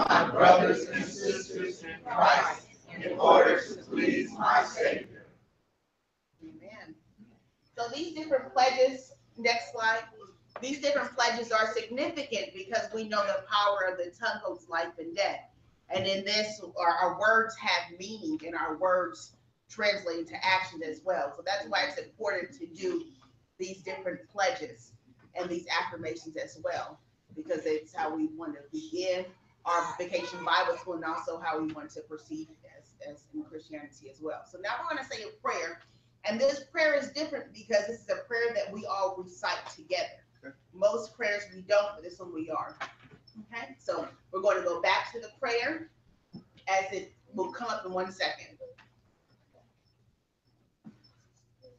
my brothers and sisters in Christ in order to please my Savior. Amen. So these different pledges, next slide, these different pledges are significant because we know the power of the tongue holds life and death. And in this, our words have meaning and our words translate into action as well. So that's why it's important to do these different pledges and these affirmations as well, because it's how we want to begin our Vacation Bible School and also how we want to proceed as in Christianity as well. So now we're going to say a prayer. And this prayer is different because this is a prayer that we all recite together. Okay. Most prayers we don't, but this one we are. Okay, so we're going to go back to the prayer as it will come up in 1 second.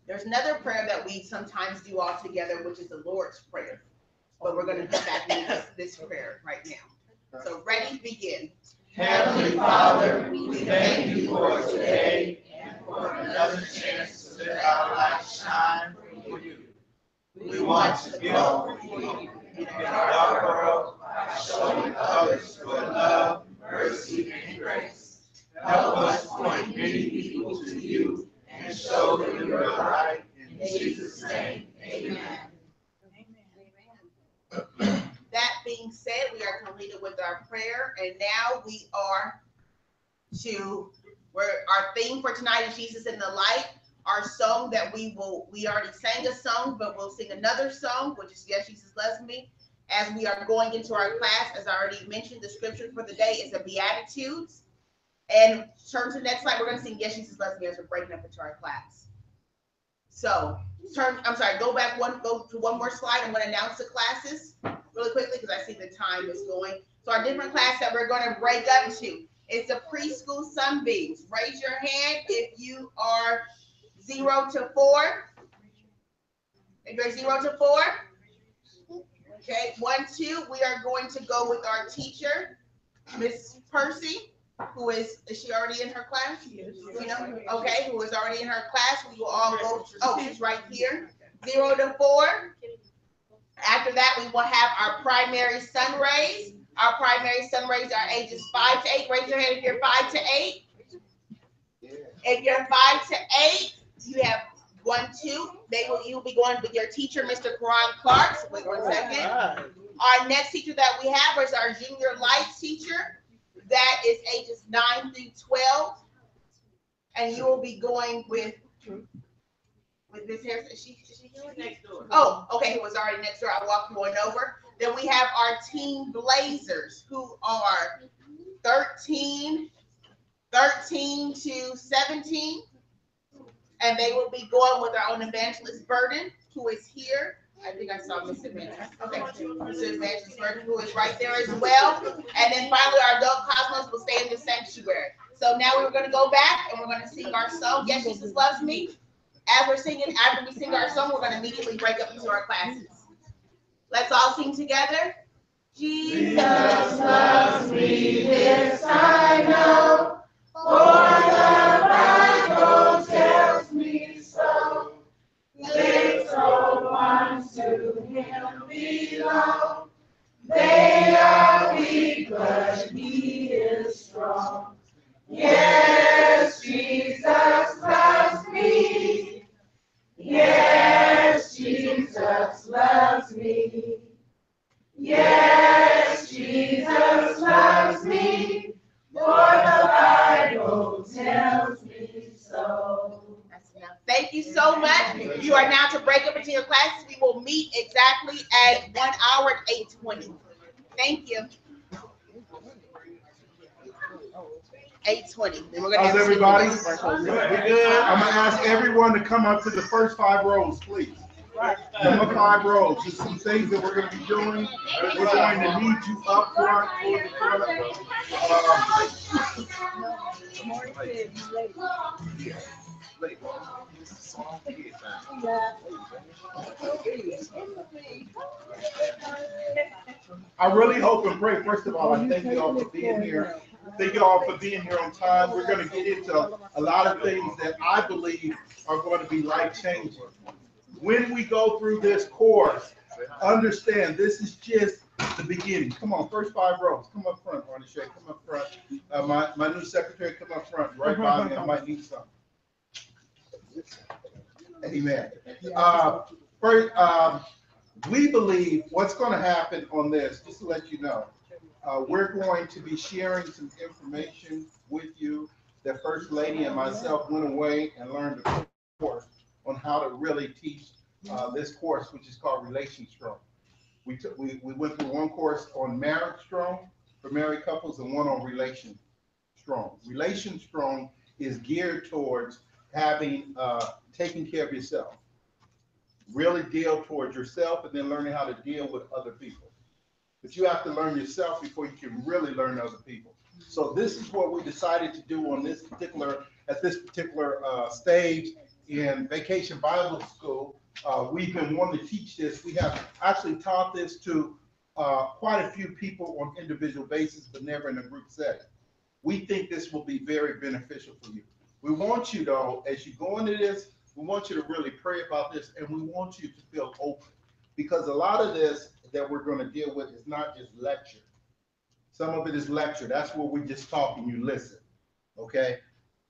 There's another prayer that we sometimes do all together, which is the Lord's Prayer. But we're going to go back to this prayer right now. So ready, begin. Heavenly Father, we thank you for today and for another chance to let our light shine for you. We want to go in our dark world by showing others your love, mercy, and grace. Help us point many people to you and show them your light. In Jesus' name, amen. That being said, we are completed with our prayer, and now we are our theme for tonight is Jesus in the Light. Our song that we already sang a song, but we'll sing another song, which is Yes, Jesus Loves Me. As we are going into our class, as I already mentioned, the scripture for the day is the Beatitudes. And turn to the next slide, we're going to sing Yes, Jesus Loves Me as we're breaking up into our class. So go to one more slide. I'm going to announce the classes really quickly because I see the time is going. So our different class that we're going to break up to is the preschool Sunbeams. Raise your hand if you are 0 to 4. If you're 0 to 4. Okay, 1, 2. We are going to go with our teacher, Miss Percy, who is she already in her class? You know, okay, who is already in her class. We will all go. Oh, she's right here. 0 to 4. After that, we will have our primary sun rays. Our primary sun rays are ages 5 to 8. Raise your hand if you're 5 to 8. If you're 5 to 8, you have 1, 2. You'll be going with your teacher, Mr. Karan Clark. So wait 1 second. Our next teacher that we have is our junior lights teacher. That is ages 9 through 12. And you will be going with Miss Harris. Is she next door? Oh, okay, who was already next door. I walked one over. Then we have our Team Blazers, who are 13 to 17. And they will be going with our own evangelist Burden, who is here. I think I saw Miss Evangelist. Okay, Mr. Evangelist Burden, who is right there as well. And then finally, our adult Cosmos will stay in the sanctuary. So now we're going to go back and we're going to sing our song, Yes, Jesus Loves Me. As we're singing, after we sing our song, we're going to immediately break up into our classes. Let's all sing together. Jesus loves me, this I know, for the Bible tells me so. Little ones to him belong. They are weak, but he is strong. Yes, Jesus loves me. Yes, Jesus loves me. Yes, Jesus loves me. For the Bible tells me so. Thank you so much. You are now to break up into your classes. We will meet exactly at 1 hour at 8:20. Thank you. 8:20. How's everybody? We're good. I'm going to ask everyone to come up to the first 5 rows, please. Number 5 rows. There's some things that we're going to be doing. We're going to need you up front. I really hope and pray, first of all, I thank you all for being here. Thank you all for being here on time. We're going to get into a lot of things that I believe are going to be life-changing. When we go through this course, understand this is just the beginning. Come on, first 5 rows. Come up front, Arnie Shay. Come up front. My new secretary, come up front, right by me. I might need something. Amen. First, we believe what's going to happen on this, just to let you know, we're going to be sharing some information with you. The First Lady and myself went away and learned a course on how to really teach this course, which is called Relation Strong. We went through one course on Marriage Strong for married couples and one on Relation Strong. Relation Strong is geared towards having taking care of yourself. Really deal towards yourself and then learning how to deal with other people. But you have to learn yourself before you can really learn other people. So this is what we decided to do on this particular, at this particular stage in Vacation Bible School. We've been wanting to teach this. We have actually taught this to quite a few people on individual basis, but never in a group setting. We think this will be very beneficial for you. We want you, though, as you go into this, we want you to really pray about this, and we want you to feel open, because a lot of this that we're going to deal with is not just lecture. Some of it is lecture. That's where we just talk and you listen, okay?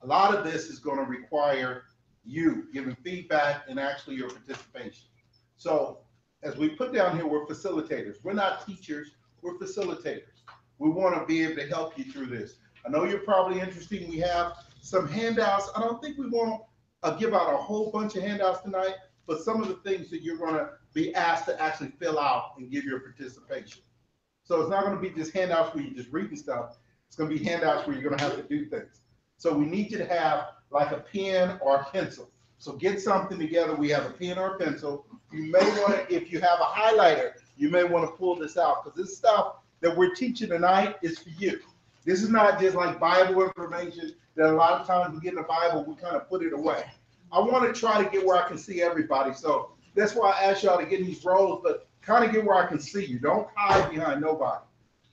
A lot of this is going to require you giving feedback and actually your participation. So as we put down here, we're facilitators. We're not teachers, we're facilitators. We want to be able to help you through this. I know you're probably interested. We have some handouts. I don't think we want to give out a whole bunch of handouts tonight, but some of the things that you're going to be asked to actually fill out and give your participation. So it's not going to be just handouts where you're just reading stuff. It's going to be handouts where you're going to have to do things. So we need you to have like a pen or a pencil. So get something together. We have a pen or a pencil. You may want to, if you have a highlighter, you may want to pull this out, because this stuff that we're teaching tonight is for you. This is not just like Bible information that a lot of times we get in the Bible, we kind of put it away. I want to try to get where I can see everybody. So that's why I asked y'all to get in these roles, but kind of get where I can see you. Don't hide behind nobody.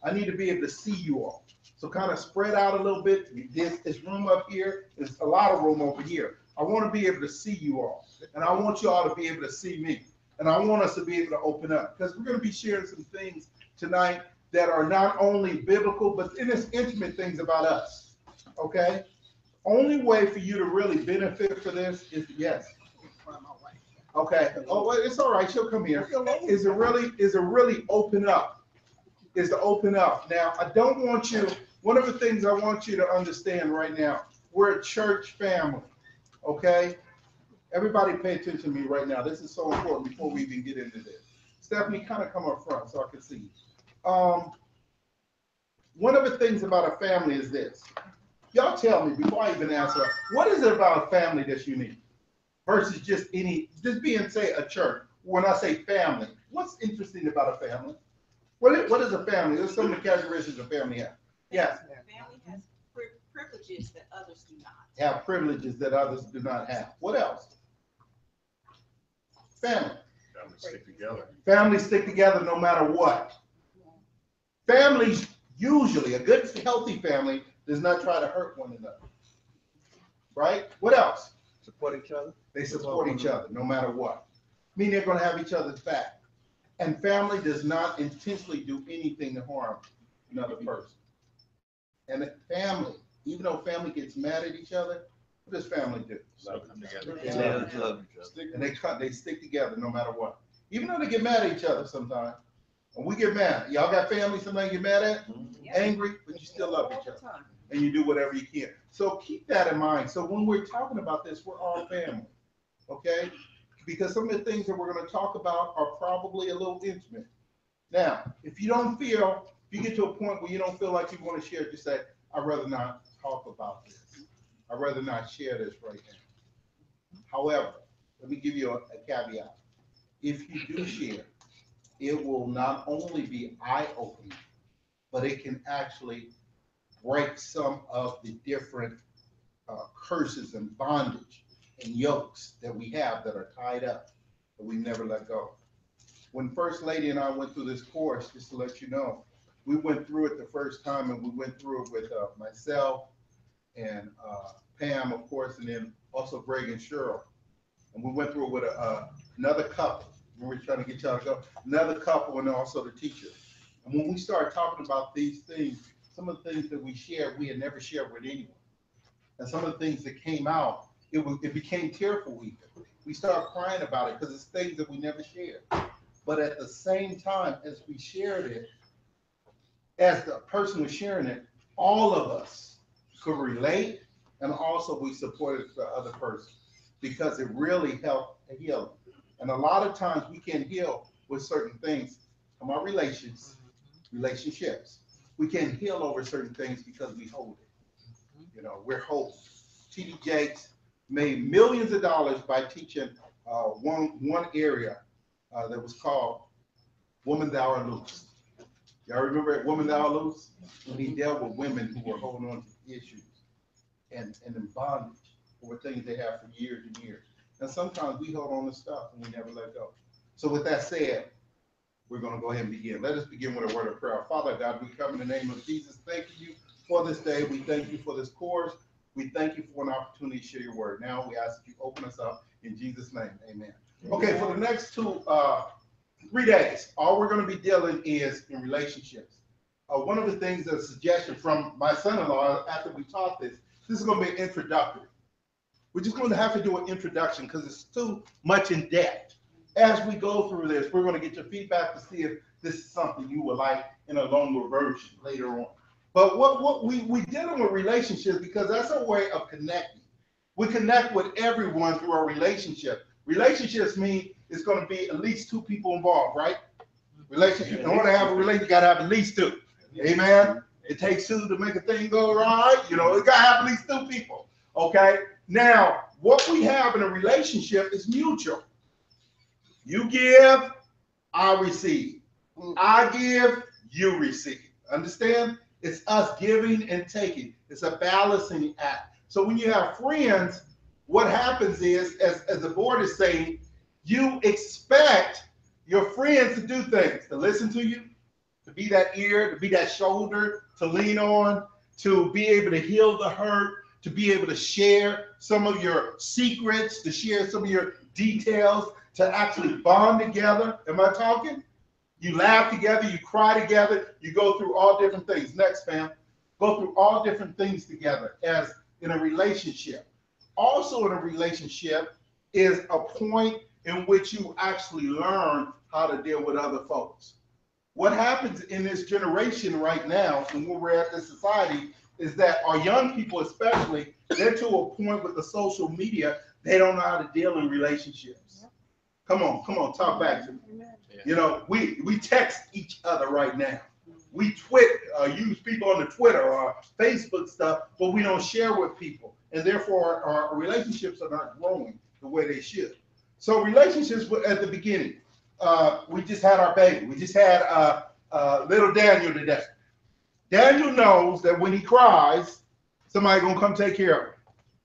I need to be able to see you all. So kind of spread out a little bit. This room up here, there's a lot of room over here. I want to be able to see you all. And I want you all to be able to see me. And I want us to be able to open up, because we're going to be sharing some things tonight that are not only biblical, but it's intimate things about us. Okay? Only way for you to really benefit for this is yes. Okay. Oh, well, it's all right. She'll come here. Is to really open up. Is to open up. Now, I don't want you. One of the things I want you to understand right now, we're a church family. Okay. Everybody, pay attention to me right now. This is so important before we even get into this. Stephanie, kind of come up front so I can see you. One of the things about a family is this. Y'all tell me before I even answer, what is it about a family that's unique versus just being, say, a church? When I say family, what's interesting about a family? What is a family? There's some of the characteristics a family has. Yes. Family has privileges that others do not. Have privileges that others do not have. What else? Family. Families stick together. Families stick together no matter what. Families, usually, a good, healthy family does not try to hurt one another. Right? What else? Support each other. They support each other no matter what. I mean, they're going to have each other's back. And family does not intentionally do anything to harm another person. And the family, even though family gets mad at each other, what does family do? Love them together. And they stick together no matter what. Even though they get mad at each other sometimes. And we get mad. Y'all got family somebody get mad at? Angry, but you still love each other. And you do whatever you can. So keep that in mind. So when we're talking about this, we're all family. Okay? Because some of the things that we're going to talk about are probably a little intimate. Now, if you get to a point where you don't feel like you want to share it, just say, I'd rather not talk about this. I'd rather not share this right now. However, let me give you a caveat. If you do share, it will not only be eye-opening, but it can actually break some of the different curses and bondage and yokes that we have that are tied up, that we never let go. When First Lady and I went through this course, just to let you know, we went through it the first time, and we went through it with myself and Pam, of course, and then also Greg and Cheryl. And we went through it with another couple. We were trying to get y'all to go. Another couple and also the teacher. And when we start talking about these things, some of the things that we shared, we had never shared with anyone. And some of the things that came out, it became tearful even. We started crying about it because it's things that we never shared. But at the same time, as we shared it, as the person was sharing it, all of us could relate, and also we supported the other person because it really helped heal. And a lot of times we can heal with certain things from our relationships. We can heal over certain things because we hold it. You know, we're holding. T.D. Jakes made millions of dollars by teaching one area that was called Woman Thou Art Loose. Y'all remember it, Woman Thou Art Loose? When he dealt with women who were holding on to issues and in bondage over things they have for years and years. And sometimes we hold on to stuff and we never let go. So with that said, we're going to go ahead and begin. Let us begin with a word of prayer. Father God, we come in the name of Jesus. Thank you for this day. We thank you for this course. We thank you for an opportunity to share your word. Now we ask that you open us up in Jesus' name. Amen. Okay, for the next 3 days, all we're going to be dealing is in relationships. One of the things, a suggestion from my son-in-law after we taught this is going to be introductory. We're just going to have to do an introduction because it's too much in depth. As we go through this, we're going to get your feedback to see if this is something you would like in a longer version later on. But what we dealing with relationships because that's a way of connecting. We connect with everyone through our relationship. Relationships mean it's going to be at least 2 people involved, right? Relationship. In order to have a relationship, you got to have at least 2. Amen. It takes 2 to make a thing go right. You know, it got to have at least 2 people. Okay. Now, what we have in a relationship is mutual. You give, I receive. I give, you receive. Understand? It's us giving and taking. It's a balancing act. So when you have friends, what happens is, as the board is saying, you expect your friends to do things, to listen to you, to be that ear, to be that shoulder, to lean on, to be able to heal the hurt, to be able to share some of your secrets, to share some of your details, to actually bond together. Am I talking? You laugh together, you cry together, you go through all different things. Next, fam. Go through all different things together as in a relationship. Also in a relationship is a point in which you actually learn how to deal with other folks. What happens in this generation right now, and where we're at this society, is that our young people especially, they're to a point with the social media, they don't know how to deal in relationships. Come on, talk back to me. You know, we text each other right now. We use people on the Twitter or Facebook stuff, but we don't share with people. And therefore, our relationships are not growing the way they should. So relationships at the beginning, we just had our baby. We just had little Daniel today. Daniel knows that when he cries, somebody's going to come take care of him,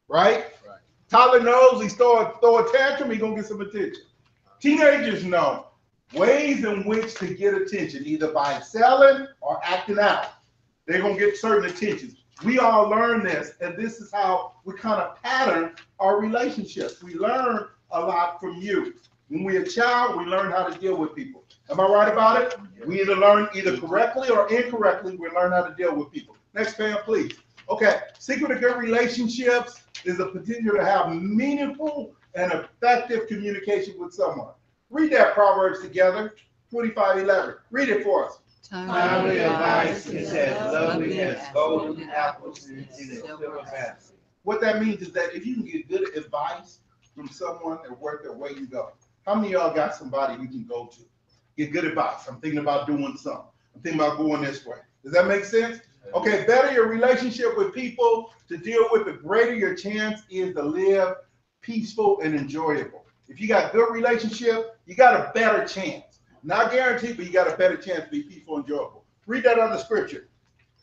right? Tyler knows he's throw a tantrum, he's going to get some attention. Teenagers know ways in which to get attention, either by excelling or acting out. They're going to get certain attention. We all learn this, and this is how we kind of pattern our relationships. We learn a lot from you. When we're a child, we learn how to deal with people. Am I right about it? We either learn either correctly or incorrectly, we learn how to deal with people. Next fam, please. Okay, secret of good relationships is the potential to have meaningful and effective communication with someone. Read that Proverbs together, 25:11. Read it for us. Timely advice is as lovely as golden apples in a silver basket. What that means is that if you can get good advice from someone and work their way, you go. How many of y'all got somebody you can go to? Get good advice. I'm thinking about doing something. I'm thinking about going this way. Does that make sense? Okay, better your relationship with people to deal with, the greater your chance is to live peaceful and enjoyable. If you got good relationship, you got a better chance. Not guaranteed, but you got a better chance to be peaceful and enjoyable. Read that other scripture.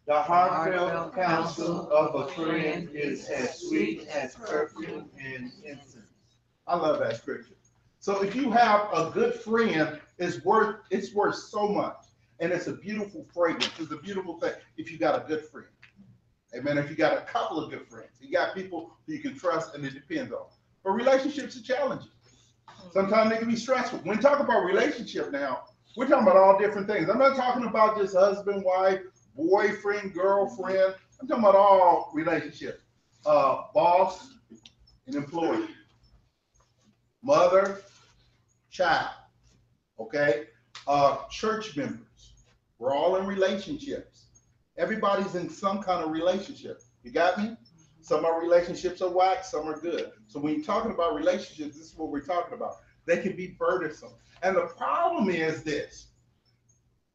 The heartfelt counsel of a friend is as sweet as perfume and incense. I love that scripture. So if you have a good friend, it's worth so much. And it's a beautiful fragrance. It's a beautiful thing if you got a good friend. Amen. If you got a couple of good friends, you got people who you can trust and it depends on. But relationships are challenging. Sometimes they can be stressful. When we talk about relationship now, We're talking about all different things. I'm not talking about just husband, wife, boyfriend, girlfriend. I'm talking about all relationships. Boss and employee, mother, child, okay? Church members, we're all in relationships. Everybody's in some kind of relationship. You got me? Some of our relationships are whack, some are good. So when you're talking about relationships, this is what we're talking about. They can be burdensome. And the problem is this.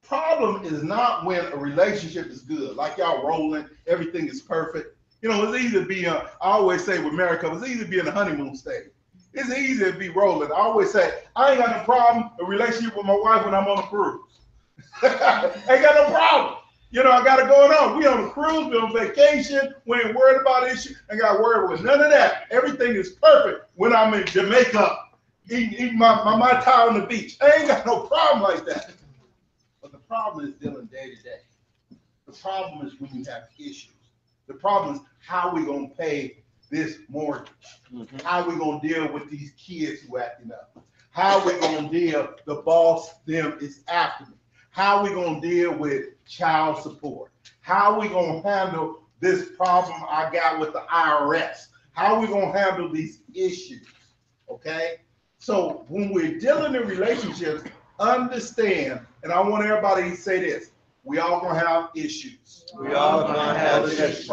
Problem is not when a relationship is good, like y'all rolling, everything is perfect. You know, it's easy to be, I always say with married couples, it's easy to be in the honeymoon stage. It's easy to be rolling. I always say, I ain't got no problem, a relationship with my wife when I'm on a cruise. Ain't got no problem. You know, I got it going on. We on a cruise, we on vacation, we ain't worried about issues. I got to worry with none of that. Everything is perfect when I'm in Jamaica, eating my tie on the beach. I ain't got no problem like that. But the problem is dealing day to day. The problem is when you have issues. The problem is how we gonna pay this mortgage. How we gonna deal with these kids who acting up. How we gonna deal, the boss, them is after me. How we gonna deal with child support? How we gonna handle this problem I got with the IRS? How we gonna handle these issues, okay? So when we're dealing in relationships, understand, and I want everybody to say this, we all gonna have issues. We all gonna have issues.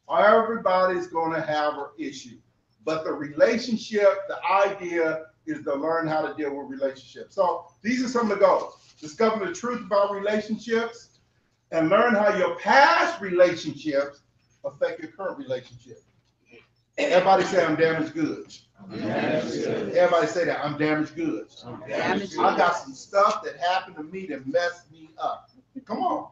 Everybody's gonna have an issue. But the relationship, the idea is to learn how to deal with relationships. So these are some of the goals. Discover the truth about relationships and learn how your past relationships affect your current relationship. Everybody say I'm damaged goods. Everybody say that I'm damaged goods. I got some stuff that happened to me that messed me up. Come on.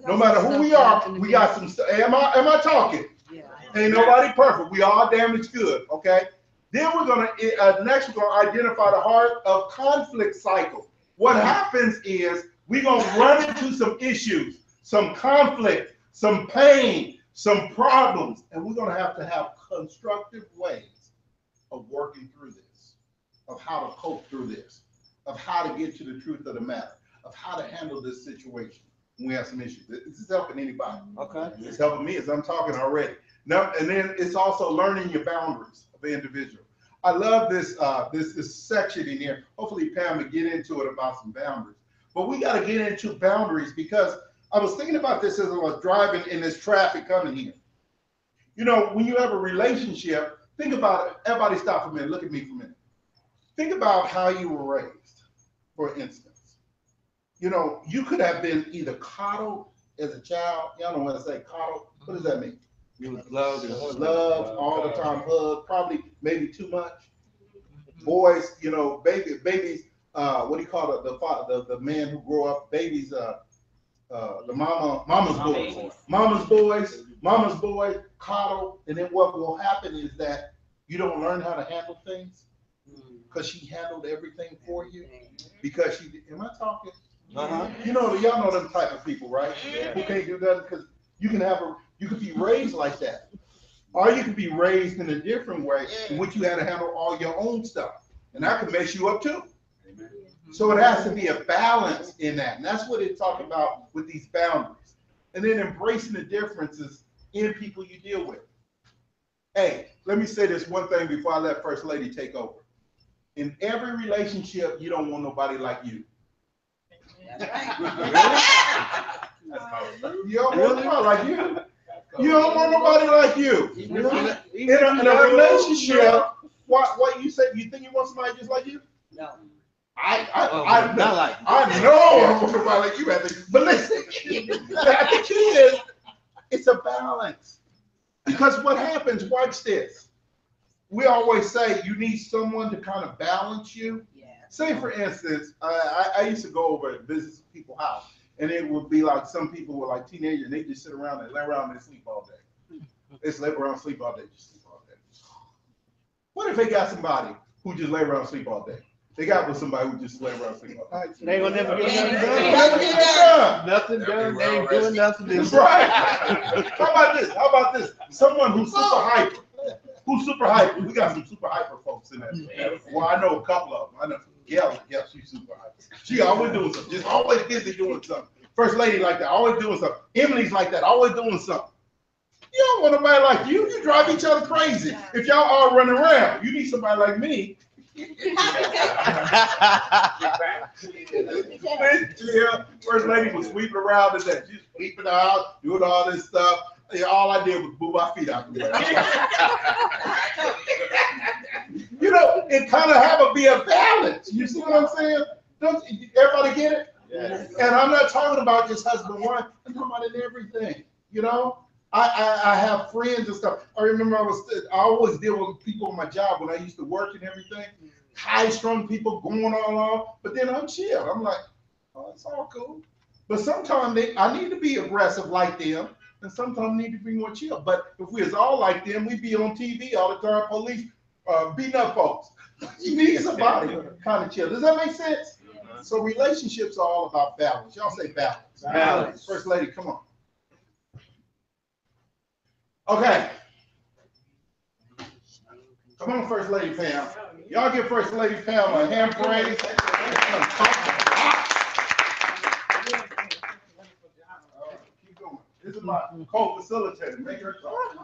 No matter who we are, we got some stuff. Am I talking? Yeah. Ain't nobody perfect. We all damaged good. Okay. Then we're gonna next we're gonna identify the heart of conflict cycle. What happens is we're gonna run into some issues, some conflict, some pain, some problems, and we're gonna have constructive ways of working through this, of how to cope through this, of how to get to the truth of the matter, of how to handle this situation when we have some issues. This is helping anybody. Okay. It's helping me as I'm talking already. Now, and then it's also learning your boundaries of the individual. I love this this section in here. Hopefully Pam will get into it about some boundaries. But we got to get into boundaries because I was thinking about this as I was driving in this traffic coming here. You know, when you have a relationship, think about it. Everybody stop for a minute. Look at me for a minute. Think about how you were raised, for instance. You know, you could have been either coddled as a child. Y'all know when I say coddled. What does that mean? You was loved Loved all the time, hugged, probably maybe too much. Boys, you know, babies, what do you call it? The father, the man who grew up, babies, the mama's boys, coddle, and then what will happen is that you don't learn how to handle things because she handled everything for you because she. Am I talking? You know, y'all know them type of people, right? Who can't do that because you could be raised like that. Or you could be raised in a different way in which you had to handle all your own stuff. And that could mess you up too. So it has to be a balance in that. And that's what it's talking about with these boundaries. And then embracing the differences in people you deal with. Hey, let me say this one thing before I let First Lady take over. In every relationship, you don't want nobody like you. You don't want nobody like you. You don't want nobody like you. In a relationship, what you said, you think you want somebody just like you? No. I know I want somebody like you, Anthony. But listen, the key is it's a balance. Because what happens, watch this. We always say you need someone to kind of balance you. Yeah. Say, for instance, I used to go over and visit people's house. And it would be like some people were like teenagers, and they just sit around and lay around and sleep all day. They just lay around and sleep all day, just sleep all day. What if they got somebody who just lay around and sleep all day? They got with somebody who just lay around and sleep all day. They gonna never get nothing done. Nothing done. They ain't doing nothing. That's right. How about this? Someone who's super hyper. Who's super hyper? We got some super hyper folks in there. Well, I know a couple of them. I know. Yeah, she's super hot. She always doing something, just always busy doing something. First lady like that, always doing something. Emily's like that, always doing something. You don't want nobody like you. You drive each other crazy. If y'all all running around, you need somebody like me. Yeah, first lady was sweeping around today. She's sweeping out, doing all this stuff. Yeah, all I did was move my feet out the way. You know, it kind of have to be a balance. You see what I'm saying? Don't everybody get it? Yes. And I'm not talking about just husband and wife. I'm talking about in everything. You know, I have friends and stuff. I remember I always deal with people on my job when I used to work and everything. High strung people going all along, but then I'm chill. I'm like, oh, it's all cool. But sometimes I need to be aggressive like them, and sometimes I need to be more chill. But if we was all like them, we'd be on TV all the time, police beating up folks. You need somebody kind of chill. Does that make sense? So relationships are all about balance. Y'all say balance. Balance. First lady, come on. Okay. Come on, First Lady Pam. Y'all give First Lady Pam a hand praise. Keep going. This is my co-facilitator. Make her talk.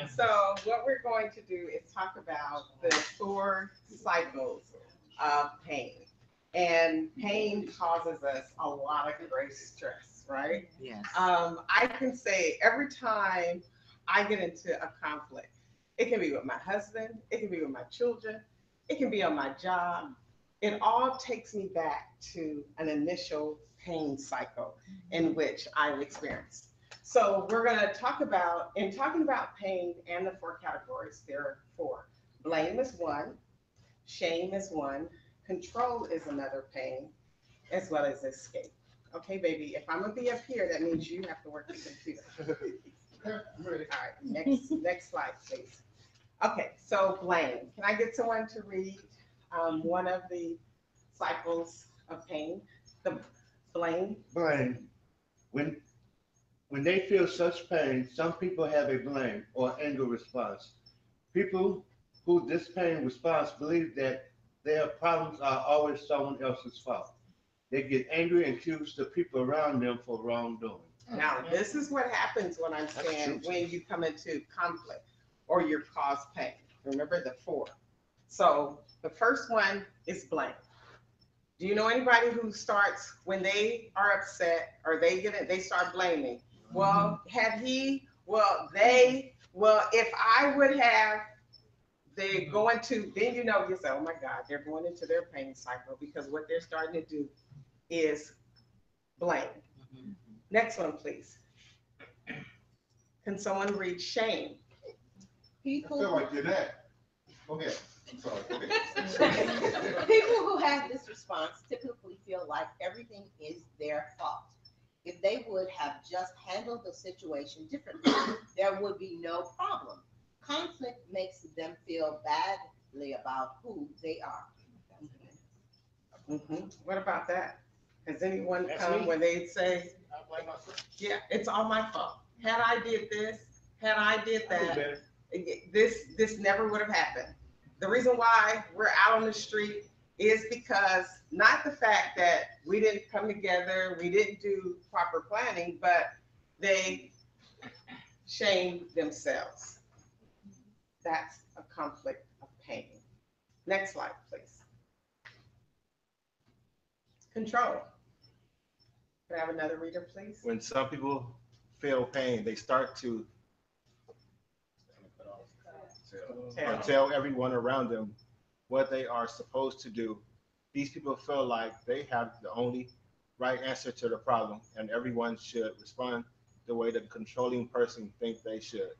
So what we're going to do is talk about the 4 cycles of pain. And pain causes us a lot of great stress, right? Yes. I can say every time I get into a conflict, it can be with my husband, it can be with my children, it can be on my job. It all takes me back to an initial pain cycle in which I experienced. So we're going to talk about, in talking about pain and the 4 categories, there are 4. Blame is 1, shame is 1, control is another pain, as well as escape. Okay, baby, if I'm gonna be up here, that means you have to work the computer. All right, next slide, please. Okay, so blame. Can I get someone to read one of the cycles of pain? The blame. Blame. When they feel such pain, some people have a blame or anger response. People who this pain response believe that their problems are always someone else's fault. They get angry and accuse the people around them for wrongdoing. Now, this is what happens when I'm saying when you come into conflict or you're caused pain. Remember the 4. So the first one is blame. Do you know anybody who starts when they are upset or they start blaming? Well, had he, well, they, well, if I would have, they go into, then you know, you say, oh my God, they're going into their pain cycle because what they're starting to do is blame. Next one, please. Can someone read shame? I feel like you're that. Go ahead. I'm sorry. Go ahead. People who have this response typically feel like everything is their fault. If they would have just handled the situation differently, there would be no problem. Conflict makes them feel badly about who they are. What about that? Has anyone come when they say, yeah, it's all my fault. Had I did this, had I did that, this never would have happened. The reason why we're out on the street is because not the fact that we didn't come together, we didn't do proper planning, but they shamed themselves. That's a conflict of pain. Next slide, please. Control. Can I have another reader, please? When some people feel pain, they start to tell everyone around them what they are supposed to do. These people feel like they have the only right answer to the problem, and everyone should respond the way the controlling person thinks they should.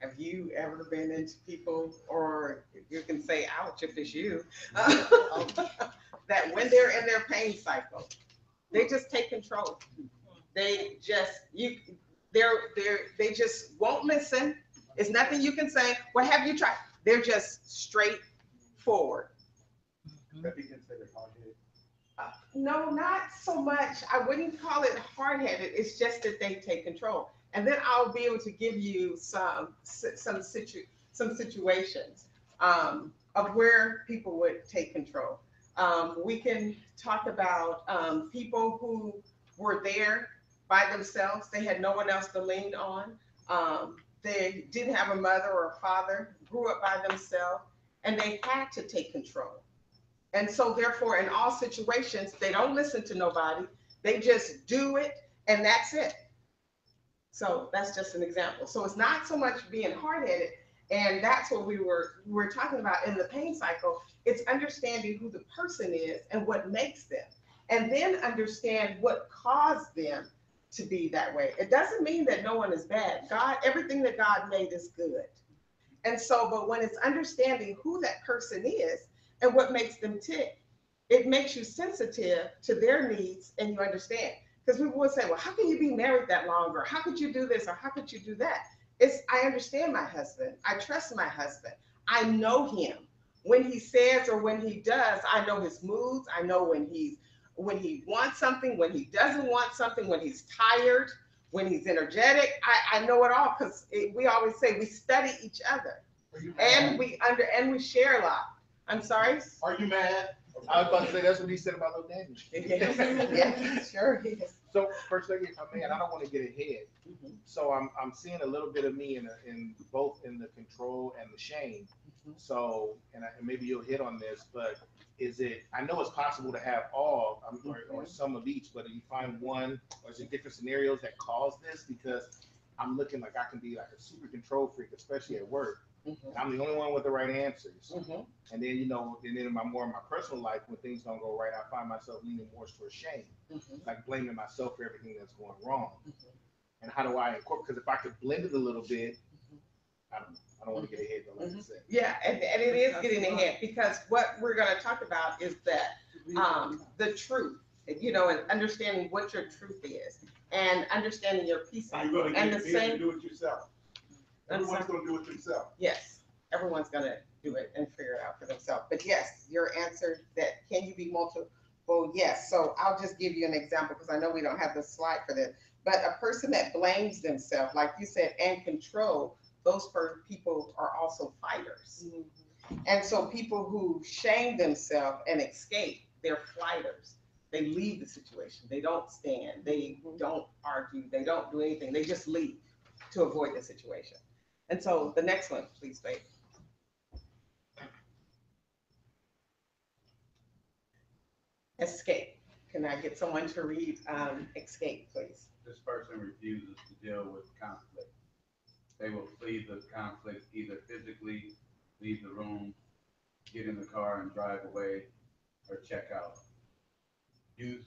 Have you ever been into people, or you can say ouch if it's you, that when they're in their pain cycle, they just take control. They just, they just won't listen. It's nothing you can say, well, have you tried? They're just straightforward. No, not so much. I wouldn't call it hard-headed. It's just that they take control. And then I'll be able to give you some situations. of where people would take control. We can talk about people who were there by themselves. They had no one else to lean on. They didn't have a mother or a father, grew up by themselves, and they had to take control. And so therefore, in all situations, they don't listen to nobody. They just do it, and that's it. So that's just an example. So it's not so much being hard-headed, and that's what we were talking about in the pain cycle. It's understanding who the person is and what makes them, and then understand what caused them to be that way. It doesn't mean that no one is bad. God, everything that God made is good. And so, but when it's understanding who that person is and what makes them tick, it makes you sensitive to their needs, and you understand. Because people would say, well, how can you be married that long? Or how could you do this? Or how could you do that? I understand my husband. I trust my husband. I know him. When he says or when he does, I know his moods. I know when he wants something, when he doesn't want something, when he's tired, when he's energetic. I know it all, because we always say we study each other. And we share a lot. I'm sorry? Are you mad? I was about to say, that's what he said about little Danny. Yeah, sure he is. So first lady, man, I don't want to get ahead. So I'm seeing a little bit of me in both in the control and the shame. So, and maybe you'll hit on this, but I know it's possible to have all, or some of each, but if you find one, or is it different scenarios that cause this? Because I'm looking like I can be like a super control freak, especially at work. And I'm the only one with the right answers. And then, and then in my personal life, when things don't go right, I find myself leaning more towards shame, like blaming myself for everything that's going wrong. And how do I incorporate? Because if I could blend it a little bit, I don't know. I don't want to get ahead, but like I said. Yeah, and it is getting ahead, because what we're going to talk about is that the truth, and understanding what your truth is, and understanding your peace cycle. You're going and to the be able same. to do it yourself. Everyone's going to do it themselves. Yes, everyone's going to do it and figure it out for themselves. But yes, your answer that can you be multiple? Yes. So I'll just give you an example, because I know we don't have the slide for this. But a person that blames themselves, like you said, and control, those people are also fighters. And so people who shame themselves and escape, they're fighters. They leave the situation. They don't stand. They don't argue. They don't do anything. They just leave to avoid the situation. And so the next one, please, Faith. Escape. Can I get someone to read escape, please? This person refuses to deal with conflict. They will flee the conflict, either physically leave the room, get in the car and drive away, or check out. Use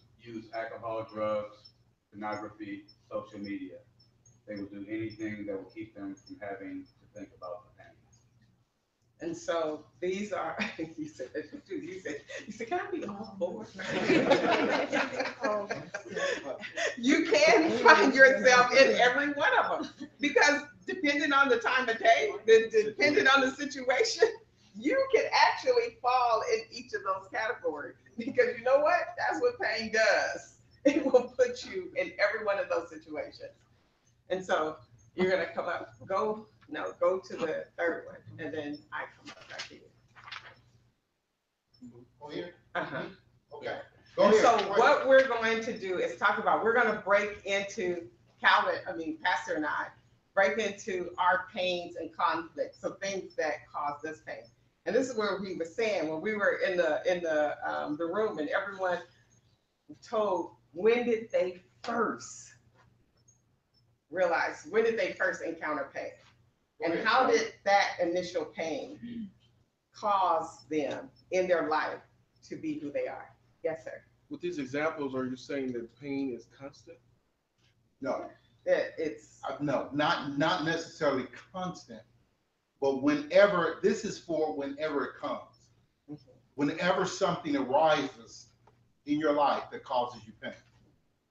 alcohol, drugs, pornography, social media. They will do anything that will keep them from having to think about the pain. And so these are, you said, can I be all four? You can find yourself in every one of them, because depending on the time of day, depending on the situation, you can actually fall in each of those categories. Because you know what? That's what pain does. It will put you in every one of those situations. And so you're gonna go to the third one, and then I come up back here. Oh, here? Okay. Go And ahead. so what we're going to do is talk about, we're gonna break into Pastor and I, break into our pains and conflicts, so things that cause this pain. And this is where he was saying, when we were in the room, and everyone told, when did they first realize, when did they first encounter pain? And how did that initial pain cause them in their life to be who they are? Yes, sir. With these examples, are you saying that pain is constant? No, It's no, not necessarily constant, but whenever it comes, whenever something arises in your life that causes you pain.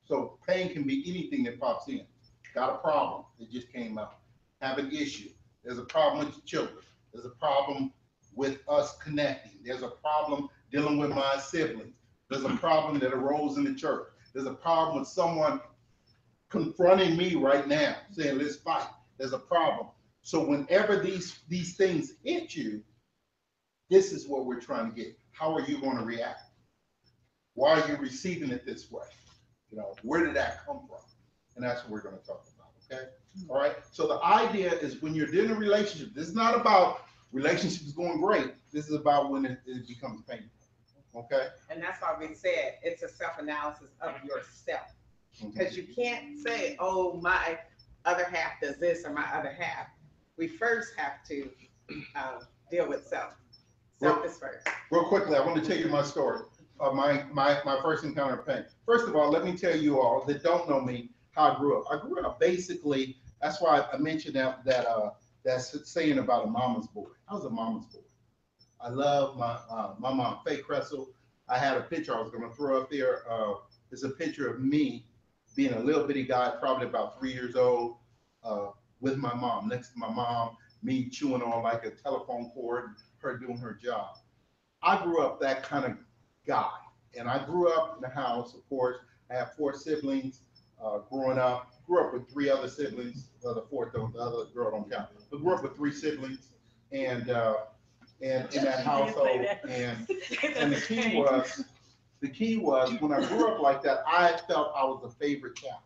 So pain can be anything that pops in. Got a problem that just came out. Have an issue. There's a problem with your children. There's a problem with us connecting. There's a problem dealing with my siblings. There's a problem that arose in the church. There's a problem with someone confronting me right now, saying, let's fight. There's a problem. So whenever these things hit you, This is what we're trying to get. How are you going to react? Why are you receiving it this way? You know, where did that come from? And that's what we're going to talk about, okay? All right, so the idea is when you're in a relationship, this is not about relationships going great. This is about when it becomes painful, okay? And that's why we said it's a self-analysis of yourself. Because you can't say, oh, my other half does this or my other half. We first have to deal with self. Self is first. Real quickly, I want to tell you my story of my first encounter of pain. First of all, let me tell you all that don't know me how I grew up. I grew up basically, that's why I mentioned that saying about a mama's boy. I was a mama's boy. I love my mom, Faye Kressel. I had a picture I was going to throw up there. It's a picture of me being a little bitty guy, probably about 3 years old, with my mom, next to my mom, me chewing on like a telephone cord, her doing her job. I grew up that kind of guy. And I grew up in the house, of course. I have 4 siblings growing up. Grew up with 3 other siblings. The fourth, the other girl don't count. But grew up with 3 siblings. And in that household. And the key was when I grew up like that, I felt I was the favorite child.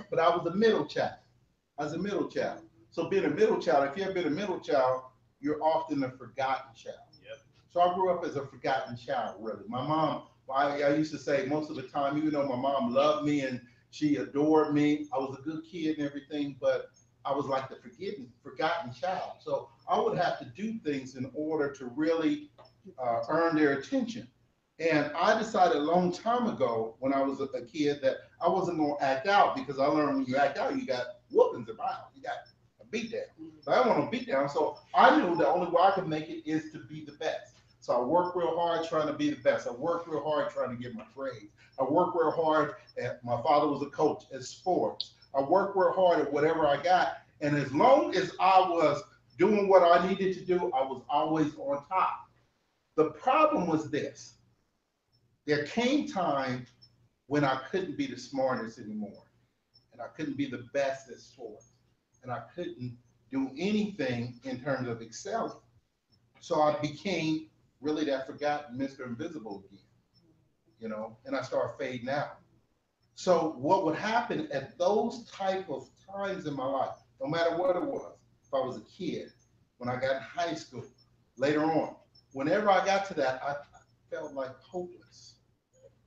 But I was a middle child. I was a middle child. So being a middle child, if you have been a middle child, you're often a forgotten child. Yep. So I grew up as a forgotten child, really. My mom, I used to say most of the time, even though my mom loved me and she adored me, I was a good kid and everything, but I was like the forgotten child. So I would have to do things in order to really earn their attention. And I decided a long time ago when I was a kid that I wasn't going to act out, because I learned when you act out, you got whoopings about. You got a beat down. So I don't want to beat down. So I knew the only way I could make it is to be the best. So I worked real hard trying to be the best. I worked real hard trying to get my grades. I worked real hard my father was a coach at sports. I worked real hard at whatever I got. And as long as I was doing what I needed to do, I was always on top. The problem was this. There came time when I couldn't be the smartest anymore. And I couldn't be the best at sports. And I couldn't do anything in terms of excelling. So I became really that forgotten Mr. Invisible again, you know, and I started fading out. So what would happen at those type of times in my life, no matter what it was, if I was a kid, when I got in high school, later on, whenever I got to that, I felt like hopeless.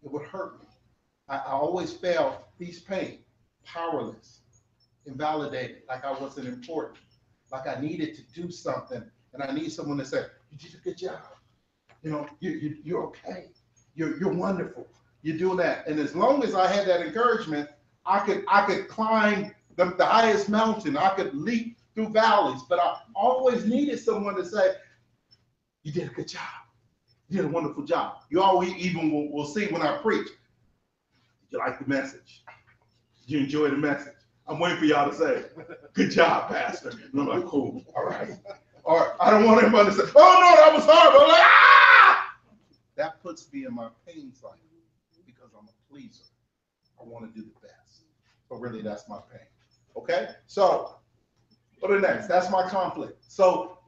It would hurt me. I always felt these pain, powerless, invalidated, like I wasn't important, like I needed to do something, and I need someone to say, you did a good job. You know, you're okay. You're wonderful. You're doing that. And as long as I had that encouragement, I could climb the highest mountain. I could leap through valleys. But I always needed someone to say, you did a good job. You did a wonderful job. You always even will see when I preach. Did you like the message? Did you enjoy the message? I'm waiting for y'all to say, good job, Pastor. And I'm like, cool, all right. Or I don't want everybody to say, oh no, that was horrible. I'm like, ah! That puts me in my pain cycle because I'm a pleaser. I want to do the best. So really, that's my pain. Okay? So, go to the next. That's my conflict. So,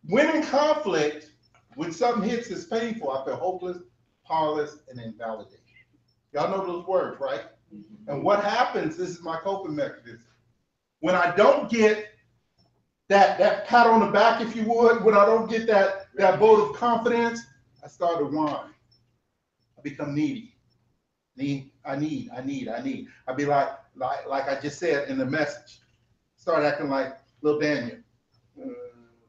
when in conflict, when something hits, it's painful. I feel hopeless, powerless, and invalidated. Y'all know those words, right? And what happens, this is my coping mechanism. When I don't get that pat on the back, if you would, when I don't get that vote of confidence, I start to whine. I become needy. I need. I be like I just said in the message. Start acting like little Daniel.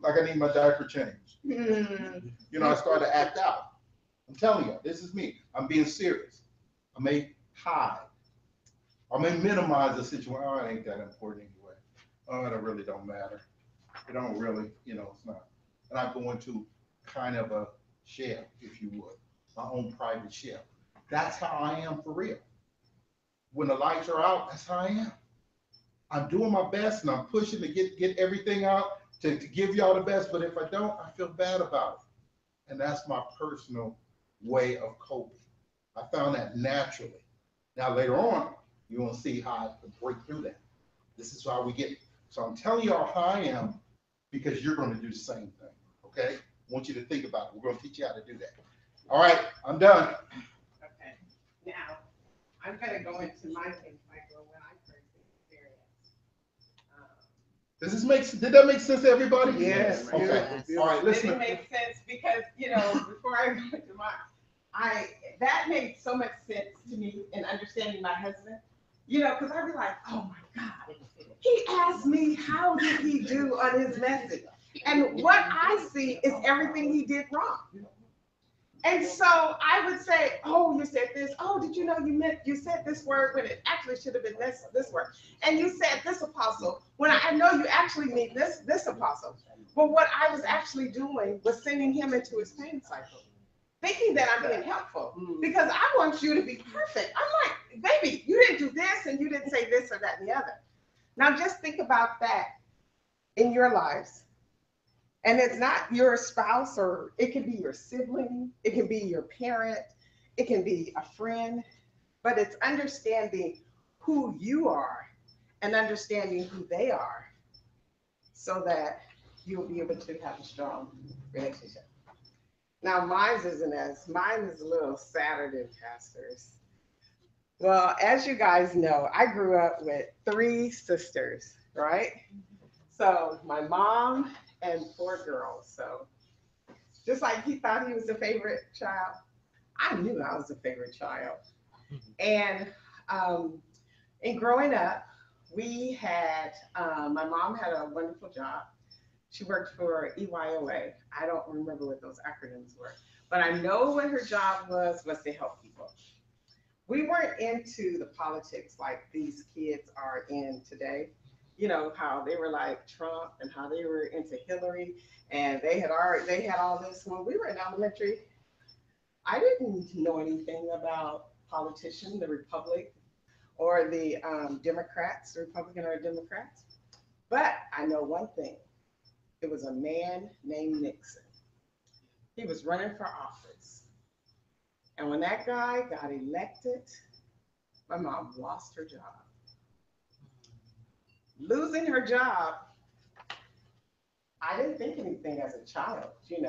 Like I need my diaper changed. You know, I start to act out. I'm telling you, this is me. I'm being serious. I may hide. I may minimize the situation. Oh, it ain't that important anyway. Oh, it really don't matter. It don't really, you know, it's not. And I go into kind of a shell, if you would, my own private shell. That's how I am for real. When the lights are out, that's how I am. I'm doing my best and I'm pushing to get everything out to give y'all the best. But if I don't, I feel bad about it. And that's my personal way of coping. I found that naturally. Now later on, you're gonna see how I can break through that. This is how we get. So I'm telling y'all how I am because you're gonna do the same thing, okay? I want you to think about it. We're gonna teach you how to do that. All right, I'm done. Okay, now, I'm gonna go into my thing cycle when I first experienced. Did that make sense to everybody? Yes. Okay, all right, Did listen. it make sense? Because, before I go into mine, that made so much sense to me in understanding my husband. Because I'd be like, oh my God, he asked me, how did he do on his message? And what I see is everything he did wrong. And so I would say, oh, you said this. Oh, did you know you said this word when it actually should have been this word? And you said this apostle when I know you actually mean this apostle. But what I was actually doing was sending him into his pain cycle, thinking that I'm being helpful because I want you to be perfect. I'm like, baby, you didn't do this and you didn't say this or that and the other. Now just think about that in your lives. And it's not your spouse, or it can be your sibling, it can be your parent, it can be a friend, but it's understanding who you are and understanding who they are so that you'll be able to have a strong relationship. Now, mine is a little sadder than Pastor's. Well, as you guys know, I grew up with 3 sisters, right? So my mom and 4 girls. So just like he thought he was the favorite child, I knew I was the favorite child. And in growing up, we had, my mom had a wonderful job. She worked for EYOA. I don't remember what those acronyms were, but I know what her job was to help people. We weren't into the politics like these kids are in today. How they were like Trump and how they were into Hillary and they had all this. When we were in elementary, I didn't know anything about politicians, the Republic or the Democrats, the Republican or Democrats. But I know one thing. It was a man named Nixon. He was running for office. And when that guy got elected, my mom lost her job. Losing her job, I didn't think anything as a child, You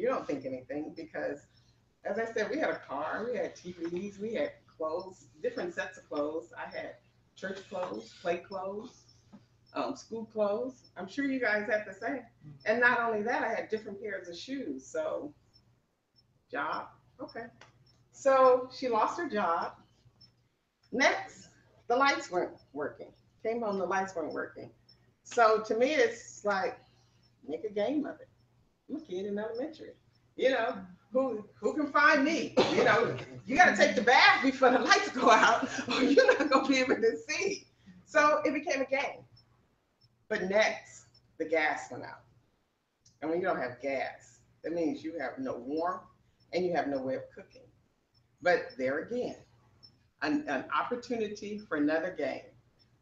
don't think anything because, as I said, we had a car, we had TVs, we had clothes, different sets of clothes. I had church clothes, play clothes, school clothes. I'm sure you guys had the same. And not only that, I had different pairs of shoes. So, job, okay. So she lost her job. Next, the lights weren't working. Came home, the lights weren't working. So to me, it's like, make a game of it. I'm a kid in elementary. Who can find me? You got to take the bath before the lights go out, or you're not going to be able to see. So it became a game. But next, the gas went out. And when you don't have gas, that means you have no warmth and you have no way of cooking. But there again, an opportunity for another game.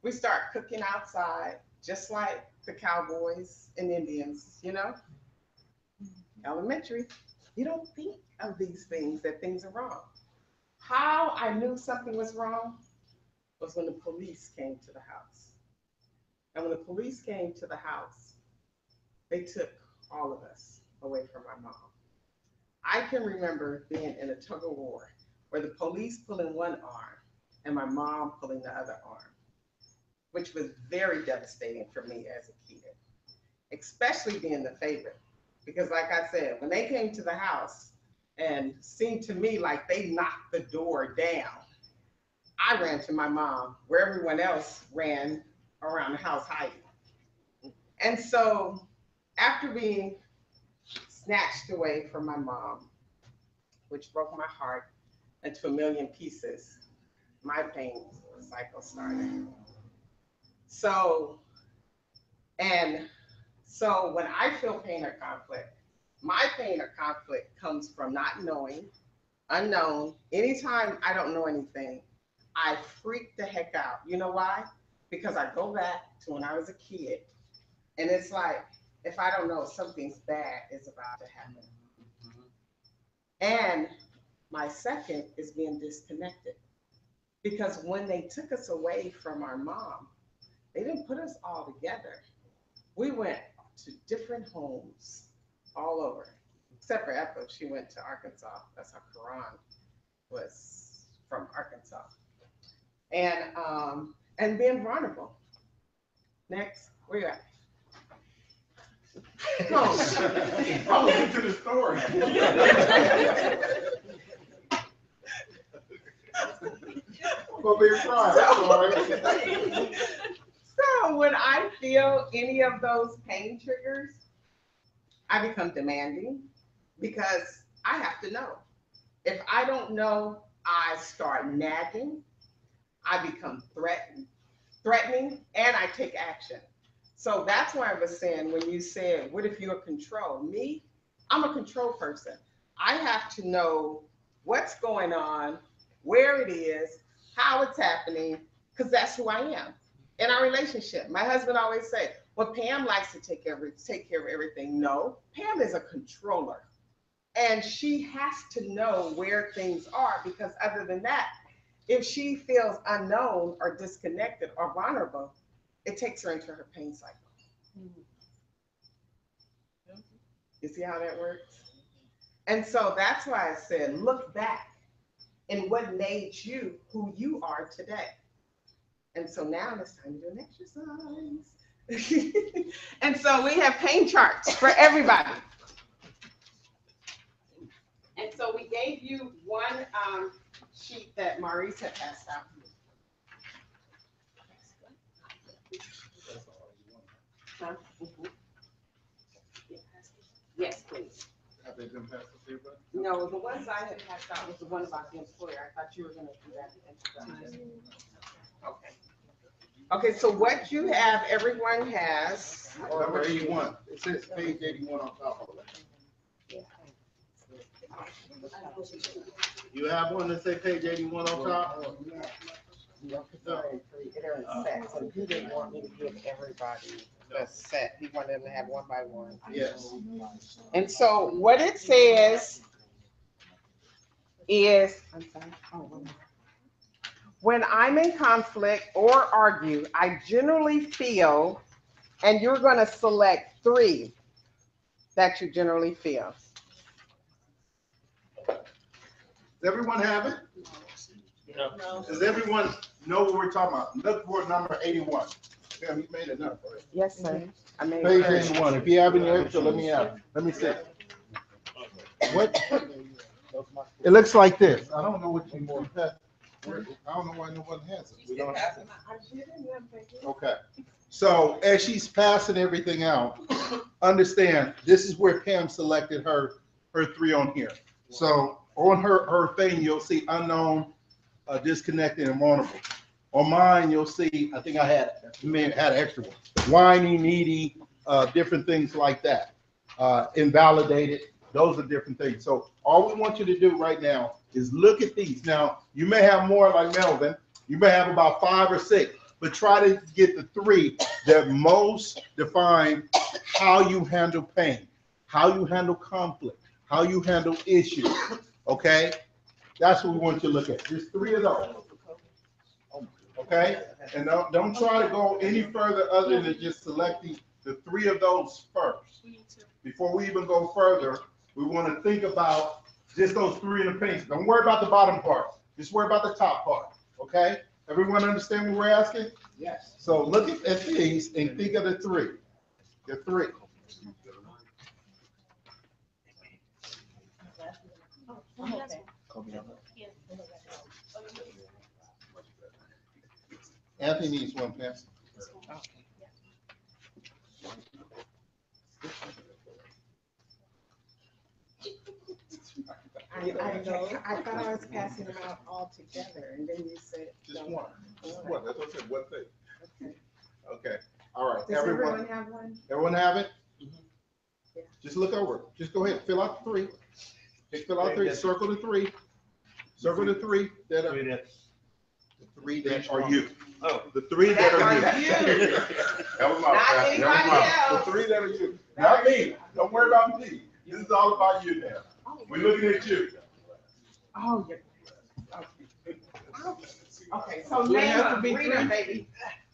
We start cooking outside, just like the cowboys and Indians, Elementary, you don't think of these things, that things are wrong. How I knew something was wrong was when the police came to the house. And when the police came to the house, they took all of us away from my mom. I can remember being in a tug of war where the police pulling one arm and my mom pulling the other arm, which was very devastating for me as a kid, especially being the favorite. Because like I said, when they came to the house and seemed to me like they knocked the door down, I ran to my mom where everyone else ran around the house hiding. And so after being snatched away from my mom, which broke my heart into a million pieces, my pain cycle started. So when I feel pain or conflict, my pain or conflict comes from not knowing, unknown. Anytime I don't know anything, I freak the heck out. You know why? Because I go back to when I was a kid, and it's like, if I don't know, something's bad is about to happen. And my second is being disconnected. Because when they took us away from our mom, they didn't put us all together. We went to different homes all over, except for Ethel. She went to Arkansas. That's how Quran was from Arkansas. And being vulnerable. Next, where you at? Home. I'll listen to the story. Gonna be crying. So when I feel any of those pain triggers, I become demanding because I have to know. If I don't know, I start nagging, I become threatening, and I take action. So that's why I was saying, when you said, what if you're control? Me, I'm a control person. I have to know what's going on, where it is, how it's happening, because that's who I am. In our relationship, my husband always say, well, Pam likes to take care of everything. No, Pam is a controller. And she has to know where things are, because other than that, if she feels unknown or disconnected or vulnerable, it takes her into her pain cycle. You see how that works? And so that's why I said, look back and what made you who you are today. And so now it's time to do an exercise. And so we have pain charts for everybody. And so we gave you one sheet that Maurice had passed out. Huh? Yes, please. Have they been passed to everybody? No, the ones I had passed out was the one about the employer. I thought you were going to do that. Okay. Okay, so what you have, everyone has. Number 81. It says page 81 on top of it. You have one that say page 81 on top? So he didn't want me to give everybody a set. He wanted them to have one by one. Yes. And so what it says is, I'm sorry. When I'm in conflict or argue, I generally feel, and you're going to select 3 that you generally feel. Does everyone have it? No. Does everyone know what we're talking about? Look for number 81. Pam, you made enough, right? Yes, sir. I made Page sure. 81. If you have any extra, let me have. Let me see. What? It looks like this. I don't know what you more. I don't know why no one has it. We don't have it. Okay. So as she's passing everything out, understand this is where Pam selected her 3 on here. So on her thing, you'll see unknown, disconnected, and vulnerable. On mine, you'll see, I think I had an extra one. Whiny, needy, different things like that. Invalidated, those are different things. So all we want you to do right now is look at these. Now, you may have more like Melvin. You may have about 5 or 6, but try to get the 3 that most define how you handle pain, how you handle conflict, how you handle issues, okay? That's what we want you to look at. Just 3 of those. Okay, and don't try to go any further other than just selecting the 3 of those first. Before we even go further, we want to think about just those 3 in the paint. Don't worry about the bottom part. Just worry about the top part. Okay, everyone understand what we're asking? Yes. So look at these and think of the 3. The 3. Anthony needs one, Pam. I thought I was passing them out all together, and then you said. Just no. one. Just one. That's what I said. One thing. Okay. All right. Does everyone have one? Everyone have it? Yeah. Just look over. Just go ahead. Fill out the 3. Just fill out 3. Circle the 3. Circle the 3 that are the 3 that are you. Oh. The 3 that are you. That was my. Not anybody else. The 3 that are you. Not me. Don't worry about me. This is all about you now. We're looking at you. Oh, yeah. Okay, so name them, read them, baby.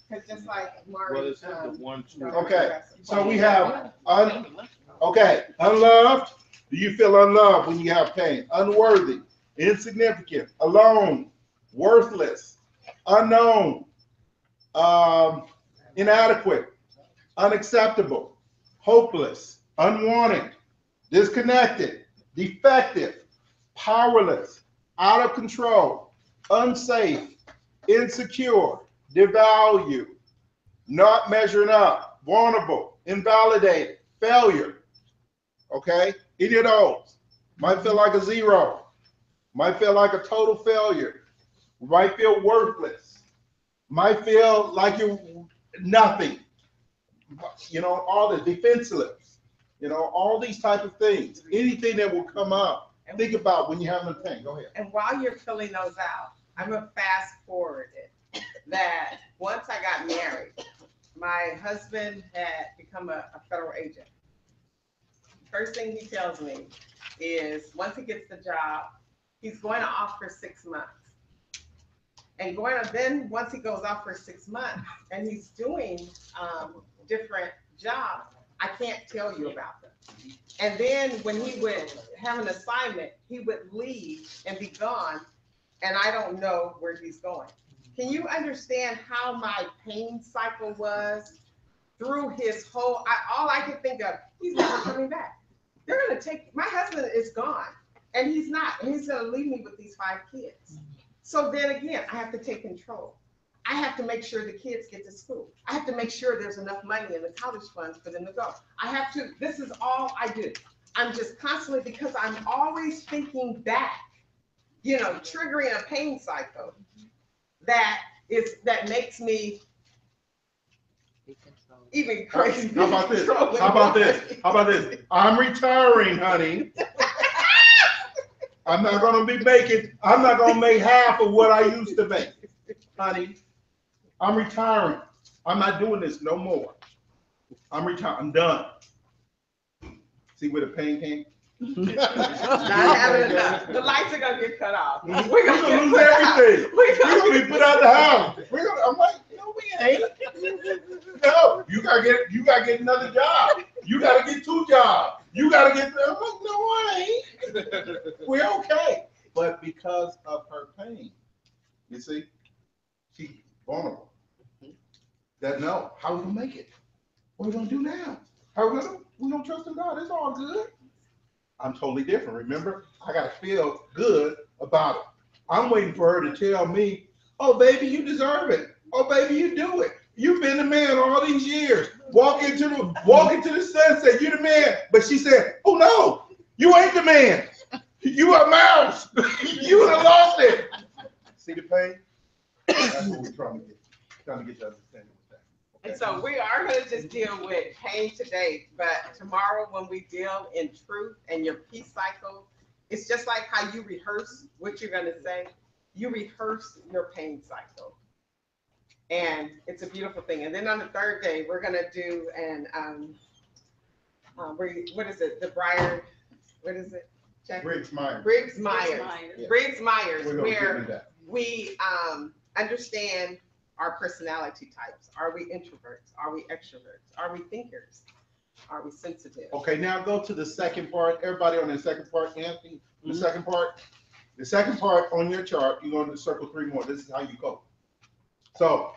Because just like Mario. Well, it's the 1, 2. Okay, so we have Okay, unloved. Do you feel unloved when you have pain? Unworthy, insignificant, alone, worthless, unknown, inadequate, unacceptable, hopeless, unwanted, disconnected, defective, powerless, out of control, unsafe, insecure, devalue, not measuring up, vulnerable, invalidated, failure. Okay? Any of those might feel like a zero, might feel like a total failure, might feel worthless, might feel like you're nothing. You know, all the defenseless, you know, all these type of things. Anything that will come up, think about when you're having a pain. Go ahead. And while you're filling those out, I'm gonna fast forward it. That once I got married, my husband had become a federal agent. First thing he tells me is once he gets the job, he's going to off for 6 months. And then once he goes off for 6 months and he's doing different jobs, I can't tell you about them. And then when he would have an assignment, he would leave and be gone, and I don't know where he's going. Can you understand how my pain cycle was through his whole, all I could think of, he's never coming back. They're gonna take, my husband is gone, and he's not, and he's gonna leave me with these 5 kids. So then again, I have to take control. I have to make sure the kids get to school. I have to make sure there's enough money in the college funds for them to go. This is all I do. I'm just constantly, because I'm always thinking back, you know, triggering a pain cycle that makes me even crazy. How about this? How about this? How about this? I'm retiring, honey. I'm not gonna make half of what I used to make, honey. I'm retiring. I'm not doing this no more. I'm retiring. I'm done. See where the pain came? Not having enough. The lights are gonna get cut off. We're gonna lose everything. We're gonna be put out of the house. I'm like, no, we ain't. No, you gotta get another job. You gotta get 2 jobs. You gotta get. I'm like, no, I ain't. We're okay. But because of her pain, you see, she's vulnerable. That no, how we gonna make it? What are we gonna do now? How we gonna trust in God? It's all good. I'm totally different. Remember, I gotta feel good about it. I'm waiting for her to tell me, "Oh, baby, you deserve it. Oh, baby, you do it. You've been the man all these years. Walk into the sunset. You're the man." But she said, "Oh no, you ain't the man. You a mouse. You would have lost it." See the pain? That's what we're trying to get to understanding with that. Okay? And so we are going to just deal with pain today, but tomorrow when we deal in truth and your peace cycle, it's just like how you rehearse what you're going to say. You rehearse your pain cycle. And it's a beautiful thing. And then on the 3rd day, we're going to do what is it? What is it? Check. Briggs-Myers. Briggs-Myers. Yeah. Briggs-Myers, We're gonna where get into that. we understand our personality types. Are we introverts? Are we extroverts? Are we thinkers? Are we sensitive? Okay, now go to the second part. Everybody on the second part, Anthony, the second part. The second part on your chart, you're going to circle 3 more. This is how you go. So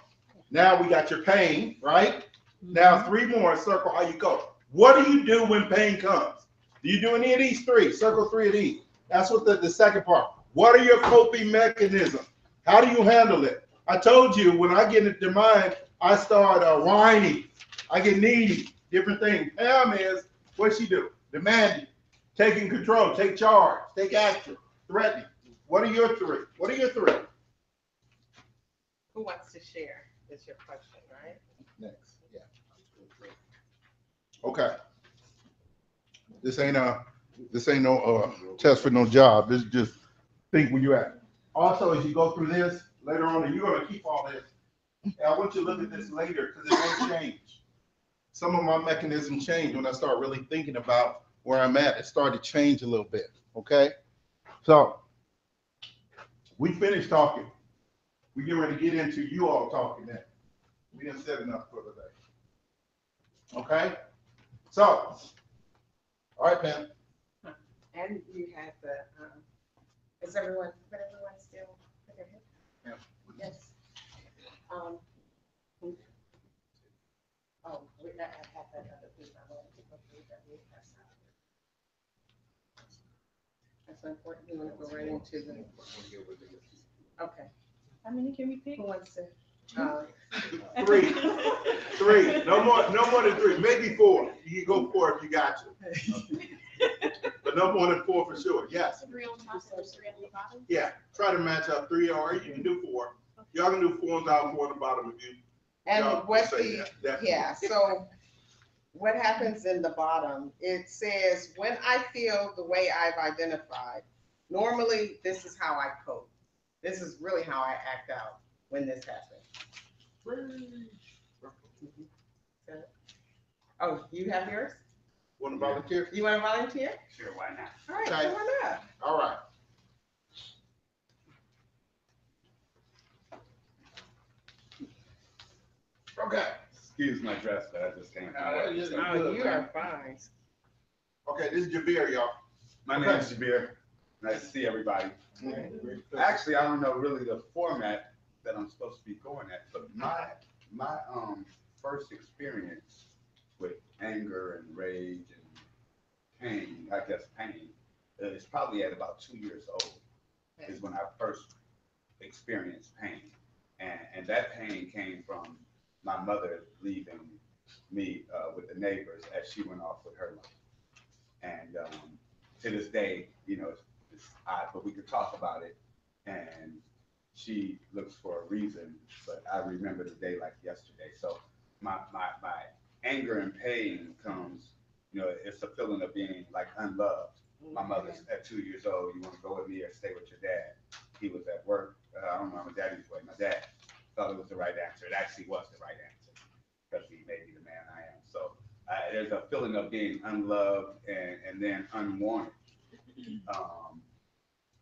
now we got your pain, right? Now 3 more, circle how you go. What do you do when pain comes? Do you do any of these 3? Circle 3 of these. That's what the second part. What are your coping mechanisms? How do you handle it? I told you when I get into mind, I start whining. I get needy, different things. Pam is, what she do? Demanding, taking control, take charge, take action, threatening. What are your 3? What are your 3? Who wants to share? Is your question, right? Next, yeah. Okay. This ain't no test for no job. This is just think where you at. Also, as you go through this later on, and you're gonna keep all this. And I want you to look at this later because it may change. Some of my mechanisms change when I start really thinking about where I'm at. It started to change a little bit. Okay. So we finished talking. We get ready to get into you all talking now. We didn't set enough for today. Okay? So All right, Pam. And you had the, is everyone still? Yeah. Yes. Oh, we I have that other piece. I wanted to go through that. That's important. You want to go right into the, okay. How many can we pick? Who wants to? Three. No more than three. Maybe four. You can go four if you got to. But no more than four for sure. Yes. 3 on top and 3 on the bottom? Yeah. Try to match up three, or you can do four. Y'all can do four on top, four on the bottom if you. And y'all what say the, that. yeah, so what happens in the bottom, it says, when I feel the way I've identified, normally this is how I cope. This is really how I act out when this happens. Oh, you have yours? Want to volunteer? You want to volunteer? Sure, why not? All right, Okay. come on up. All right. Okay. Excuse my dress, but I just can't. Oh, You are fine. Okay, this is Javier, y'all. My name is Jabir. Nice to see everybody. Actually, I don't know really the format that I'm supposed to be going at, but my first experience with anger and rage and pain, I guess pain, is probably at about 2 years old, is when I first experienced pain. And that pain came from my mother leaving me with the neighbors as she went off with her life. And to this day, you know, it's odd, but we could talk about it. And she looks for a reason, but I remember the day like yesterday. So my anger and pain comes, you know, it's a feeling of being like unloved. My mother's at 2 years old. You want to go with me or stay with your dad? He was at work. I don't know, my daddy's way. My dad thought it was the right answer. It actually was the right answer because he made me the man I am. So there's a feeling of being unloved and then unwanted,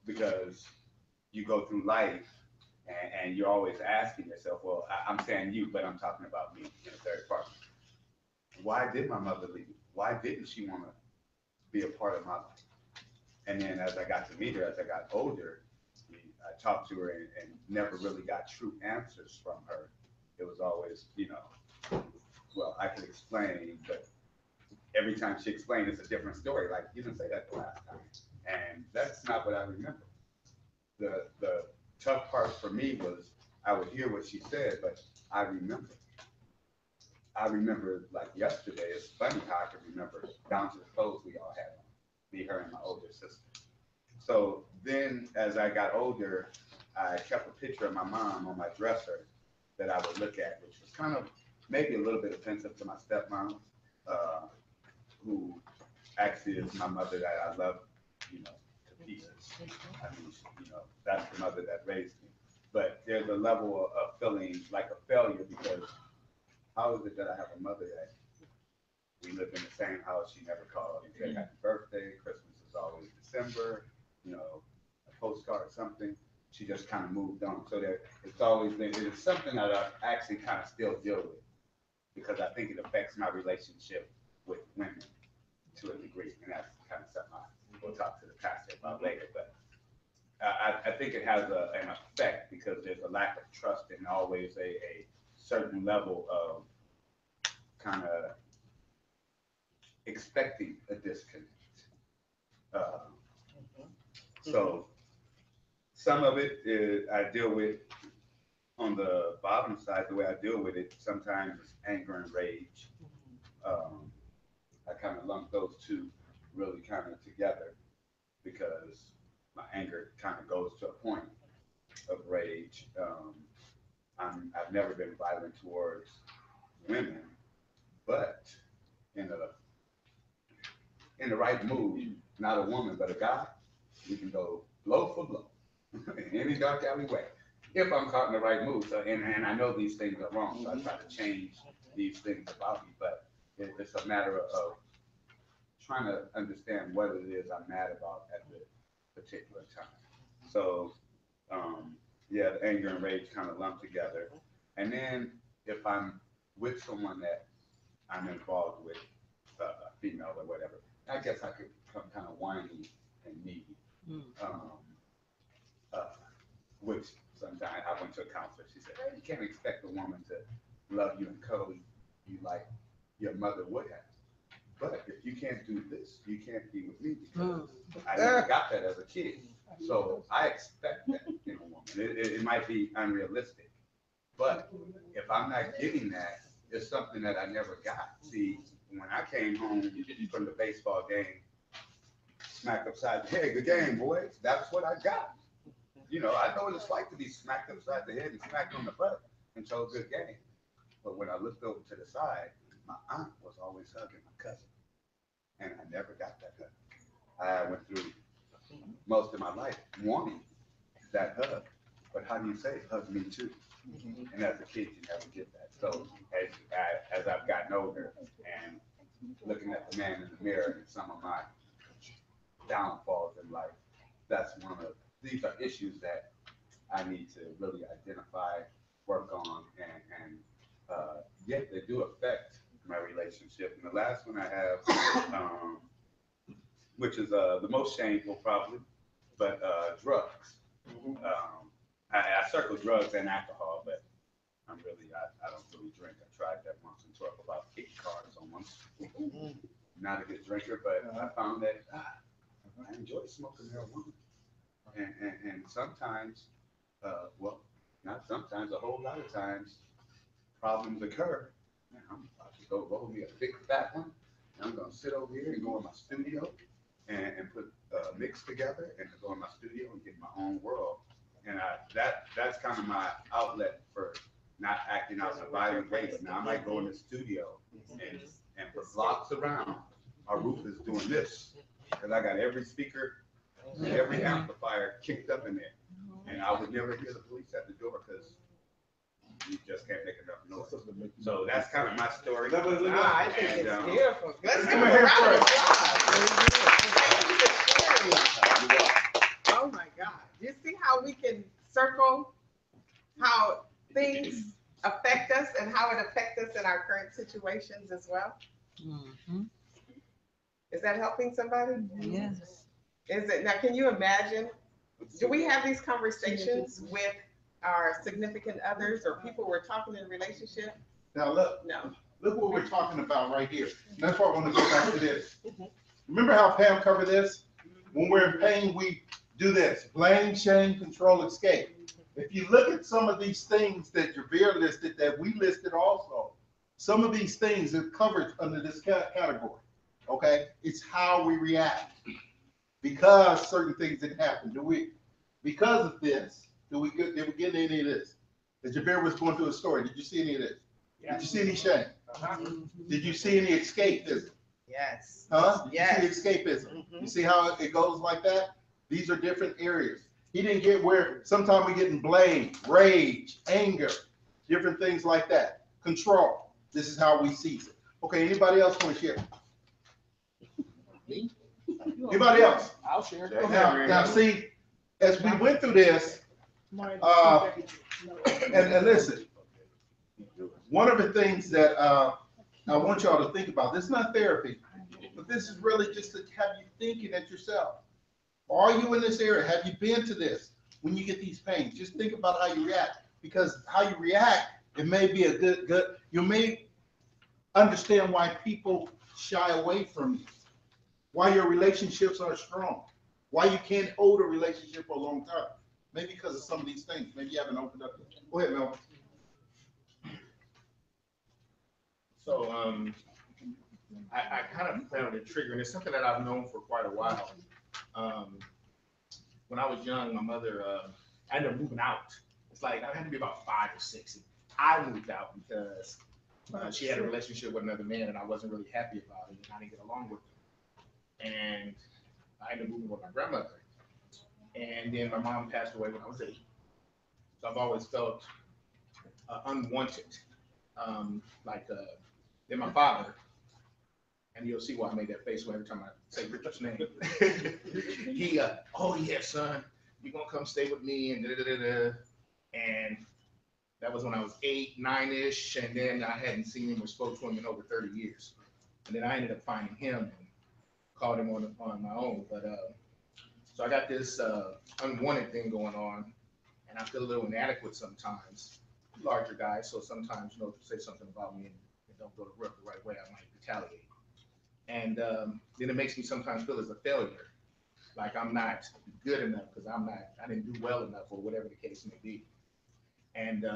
because you go through life and you're always asking yourself, well, I'm saying you, but I'm talking about me in a third person. Why did my mother leave me? Why didn't she want to be a part of my life? And then as I got to meet her, as I got older, I talked to her and never really got true answers from her. It was always, you know, well, I could explain, but every time she explained, it's a different story. Like, you didn't say that the last time. And that's not what I remember. The tough part for me was I would hear what she said, but I remember. I remember like yesterday. It's funny how I can remember down to the clothes we all had on, me, her, and my older sister. So then as I got older, I kept a picture of my mom on my dresser that I would look at, which was kind of maybe a little bit offensive to my stepmom, who actually is my mother that I love, you know, to pieces. I mean, you know, that's the mother that raised me. But there's a level of feeling like a failure because how is it that I have a mother that we lived in the same house, she never called and said happy birthday, Christmas is always December, you know, a postcard, something. She just kind of moved on. So there, it's always been, it is something that I actually kind of still deal with because I think it affects my relationship with women to a degree. And that's kind of something we'll talk to the pastor about later. But I think it has an effect because there's a lack of trust and always a certain level of kind of expecting a disconnect. So some of it is I deal with on the bottom side. The way I deal with it sometimes is anger and rage. I kind of lump those two really kind of together because my anger kind of goes to a point of rage. I've never been violent towards women, but in the right mood, not a woman, but a guy, we can go blow for blow in any dark alley way if I'm caught in the right mood. So, and I know these things are wrong, so I try to change these things about me, but it's a matter of trying to understand what it is I'm mad about at the particular time. So, yeah, the anger and rage kind of lump together. And then if I'm with someone that I'm involved with, female or whatever, I guess I could become kind of whiny and needy. Which sometimes I went to a counselor. She said, "Hey, you can't expect a woman to love you and cuddle you like your mother would have. But if you can't do this, you can't be with me because I never got that as a kid. So I expect that in a woman. It might be unrealistic, but if I'm not getting that, it's something that I never got. See, when I came home from the baseball game, smacked upside the head, good game, boys. That's what I got. You know, I know what it's like to be smacked upside the head and smacked on the butt and told good game. But when I looked over to the side, my aunt was always hugging my cousin. And I never got that hug. I went through most of my life wanting that hug. But how do you say, hug me too? And as a kid, you never get that. So as I've gotten older and looking at the man in the mirror and some of my downfalls in life, that's these are issues that I need to really identify, work on, and yet they do affect my relationship. And the last one I have, which is the most shameful probably, but drugs. I circle drugs and alcohol, but I don't really drink. I tried that once and talked about kicking cars on one. Not a good drinker, but I found that I enjoy smoking marijuana. And sometimes, well, not sometimes, a whole lot of times, problems occur. Man, I'm about to go roll me a big fat one. And I'm going to sit over here and go in my studio and put a mix together and go in my studio and get my own world. And that's kind of my outlet for not acting out in a violent way. Now I might go in the studio and for blocks around, our roof is doing this. Because I got every speaker, every amplifier kicked up in there. And I would never hear the police at the door because you just can't make enough noise. So that's kind of my story. I think it's beautiful. Let's give Come him a here round of first. applause. Oh my God. You see how we can circle how things affect us and how it affects us in our current situations as well? Is that helping somebody? Yes. Is it? Now, can you imagine? Do we have these conversations with our significant others or people we're talking in a relationship? Now look, No. look what we're talking about right here. And that's why I want to go back to this. Remember how Pam covered this? When we're in pain, we do this: blame, shame, control, escape. If you look at some of these things that Javier listed, that we listed also, some of these things are covered under this category. Okay, it's how we react because certain things didn't happen. Because of this, did we get any of this? As Javier was going through a story, did you see any of this? Yeah. Did you see any shame? Did you see any escapism? Yes. Huh? Yes. You see escapism. You see how it goes like that? These are different areas. He didn't get where sometimes we get in blame, rage, anger, different things like that. Control. This is how we seize it. Okay, anybody else want to share? Me? Anybody else? I'll share. Now see, as we went through this, and listen, one of the things that I want y'all to think about, this is not therapy, but this is really just to have you thinking at yourself. Are you in this area? Have you been to this? When you get these pains, just think about how you react, because how you react, it may be a good, you may understand why people shy away from you, why your relationships are strong, why you can't hold a relationship for a long time. Maybe because of some of these things. Maybe you haven't opened up. Go ahead, Mel. So I kind of found it triggering. It's something that I've known for quite a while. When I was young, my mother, I ended up moving out. It's like I had to be about 5 or 6. I moved out because she had a relationship with another man, and I wasn't really happy about it, and I didn't get along with him. And I ended up moving with my grandmother. And then my mom passed away when I was 8. So I've always felt unwanted. Then my father, and you'll see why I made that face every time I say Richard's name. He, oh yeah, son, you're gonna come stay with me, and da-da-da-da. And that was when I was 8, 9-ish, and then I hadn't seen him or spoke to him in over 30 years. And then I ended up finding him and called him on my own. But so I got this unwanted thing going on, and I feel a little inadequate sometimes. Larger guy, so sometimes, you know, if you say something about me and it don't go to work the right way, I might retaliate. And then it makes me sometimes feel as a failure, like I'm not good enough because I didn't do well enough, or whatever the case may be. And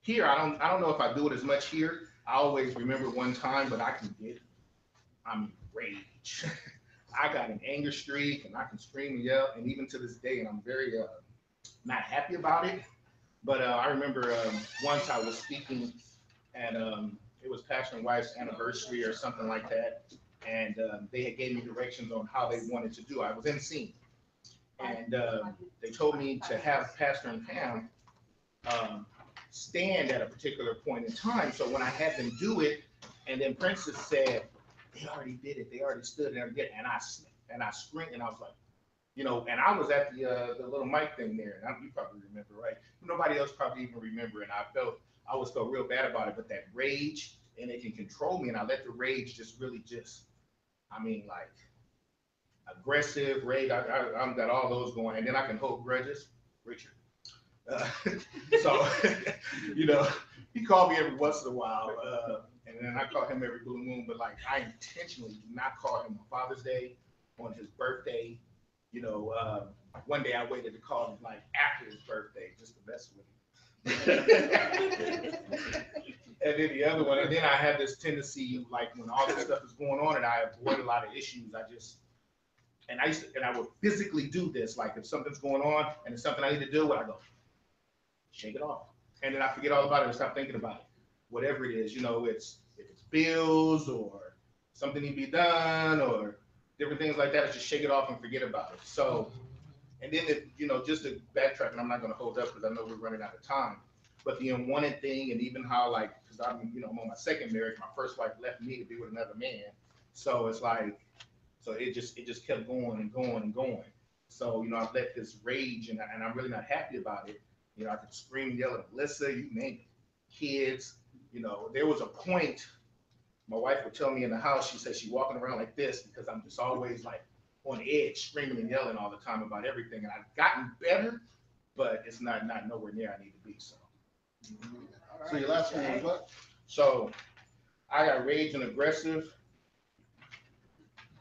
here, I don't know if I do it as much here. I always remember one time, but I can get, rage. I got an anger streak, and I can scream and yell, and even to this day, and I'm very not happy about it. But I remember once I was speaking at, it was Pastor and Wife's anniversary or something like that, and they had gave me directions on how they wanted to do. I was in scene, and they told me to have Pastor and Pam stand at a particular point in time. So when I had them do it, and then Princess said, "They already did it. They already stood there and did it," and I screamed, and I was like, you know, and I was at the little mic thing there, and you probably remember, right? Nobody else probably even remember, and I always felt real bad about it. But that rage, and it can control me, and I let the rage just really like aggressive rage. I've got all those going, and then I can hold grudges, Richard. So, you know, he called me every once in a while, and then I call him every blue moon. But like, I intentionally do not call him on Father's Day, on his birthday. You know, one day I waited to call him like after his birthday just to mess with him. And then the other one, and then I have this tendency, like when all this stuff is going on and I avoid a lot of issues, I would physically do this. Like if something's going on and it's something I need to do, I go, shake it off. And then I forget all about it and stop thinking about it. Whatever it is, you know, if it's bills or something need to be done or different things like that, I just shake it off and forget about it. So, and then, you know, just to backtrack, and I'm not going to hold up because I know we're running out of time, but the unwanted thing, and even how, like, because I'm on my second marriage, my first wife left me to be with another man. So it's like, so it just kept going and going and going. So, you know, I've let this rage, and I'm really not happy about it. You know, I could scream and yell at Melissa, you name it, kids. You know, there was a point, my wife would tell me in the house, she said she's walking around like this because I'm just always like on the edge, screaming and yelling all the time about everything. And I've gotten better, but it's not nowhere near I need to be. So. So your last one was what? So I got rage and aggressive.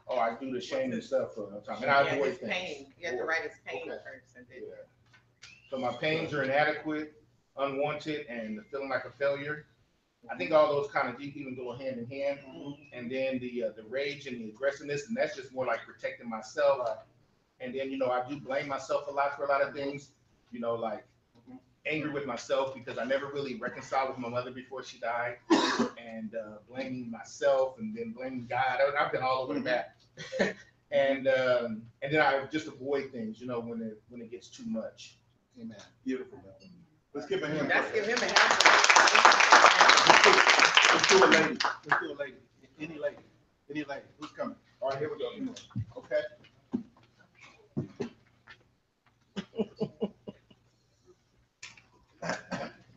Oh, I do the shame and stuff for a time. And I avoid things. Pain. You have to write his pain Okay. first. And then... Yeah. So my pains are inadequate, unwanted, and feeling like a failure. I think all those kind of even go hand in hand. And then the rage and the aggressiveness, and that's just more like protecting myself. And then, you know, I do blame myself a lot for a lot of things, you know, like angry with myself because I never really reconciled with my mother before she died, and blaming myself and then blaming God. I've been all over the map. And then I just avoid things, you know, when it gets too much. Amen. Beautiful, man. Let's give him. Let's give him a hand. Let's do a lady. Let's do a lady. Any lady. Any lady. Who's coming? All right, here we go. Okay.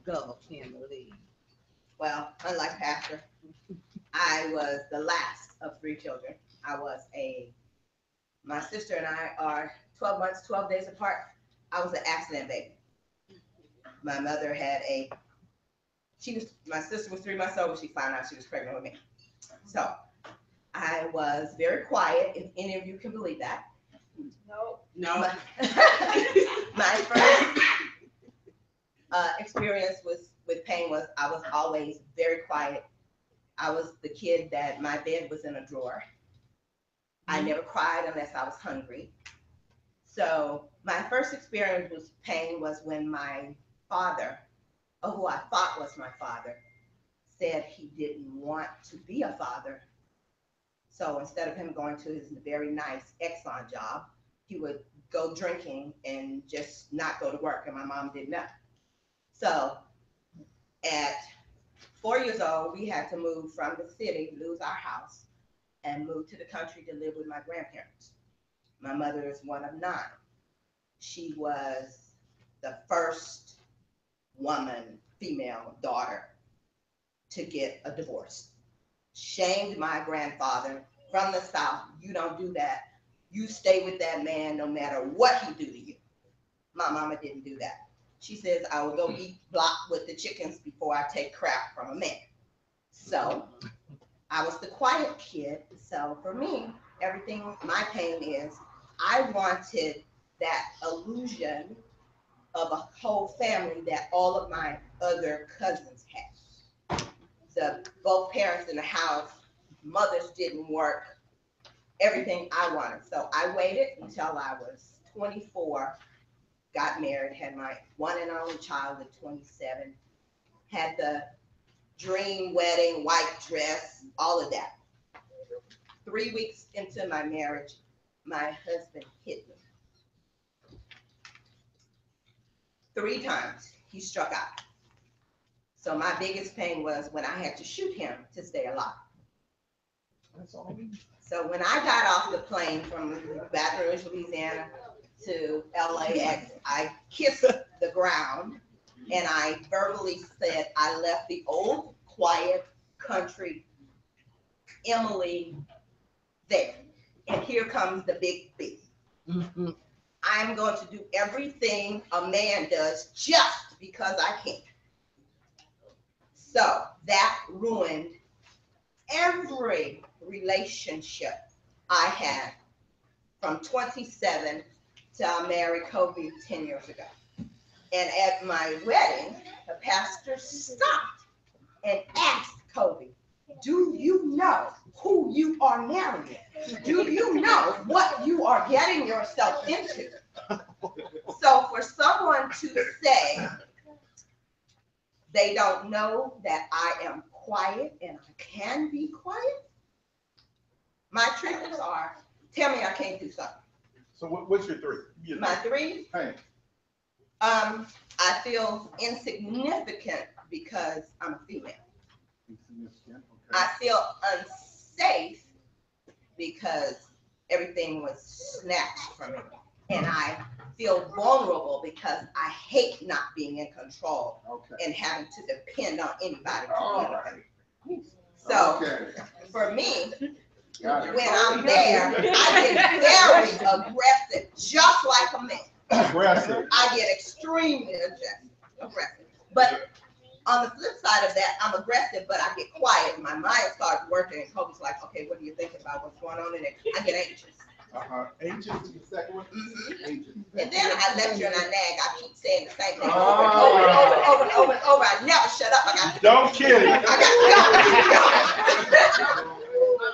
Go, Kimberly. Well, unlike Pastor, I was the last of 3 children. My sister and I are 12 months, 12 days apart. I was an accident baby. My mother had my sister was 3 months old when she found out she was pregnant with me. So I was very quiet, if any of you can believe that. No. My first experience with pain was I was always very quiet. I was the kid that my bed was in a drawer. I never cried unless I was hungry. So my first experience with pain was when my father, or who I thought was my father, said he didn't want to be a father. So instead of him going to his very nice Exxon job, he would go drinking and just not go to work, and my mom didn't know. So at 4 years old, we had to move from the city, lose our house, and move to the country to live with my grandparents. My mother is one of 9. She was the first woman, female daughter to get a divorce. Shamed my grandfather from the South, you don't do that. You stay with that man no matter what he do to you. My mama didn't do that. She says, I will go eat block with the chickens before I take crap from a man. So I was the quiet kid. So for me, everything, my pain is, I wanted that illusion of a whole family that all of my other cousins had. Both parents in the house, mothers didn't work, everything I wanted. So I waited until I was 24, got married, had my one and only child at 27, had the dream wedding, white dress, all of that. 3 weeks into my marriage, my husband hit me. 3 times he struck out. So my biggest pain was when I had to shoot him to stay alive. So when I got off the plane from Baton Rouge, Louisiana to LAX, I kissed the ground and I verbally said, I left the old, quiet country Emily there. And here comes the big B. I'm going to do everything a man does just because I can. So that ruined every relationship I had from 27 till I married Kobe 10 years ago. And at my wedding, the pastor stopped and asked Kobe, do you know who you are marrying? Do you know what you are getting yourself into? So for someone to say they don't know that I am quiet and I can be quiet, my triggers are, tell me I can't do something. So what's your 3? My 3? Hey. I feel insignificant because I'm a female. Okay. I feel unsafe because everything was snatched from me. And I feel vulnerable because I hate not being in control and having to depend on anybody to do anything. So for me, when I'm there, I get very aggressive, just like a man. Aggressive. I get extremely aggressive. But on the flip side of that, I'm aggressive, but I get quiet. My mind starts working, and Kobe's like, okay, what are you thinking about? What's going on in there? I get anxious. Anxious is the second one? Anxious. And then I lecture and I nag. I keep saying the same thing over and over. I never shut up. I got don't kill it.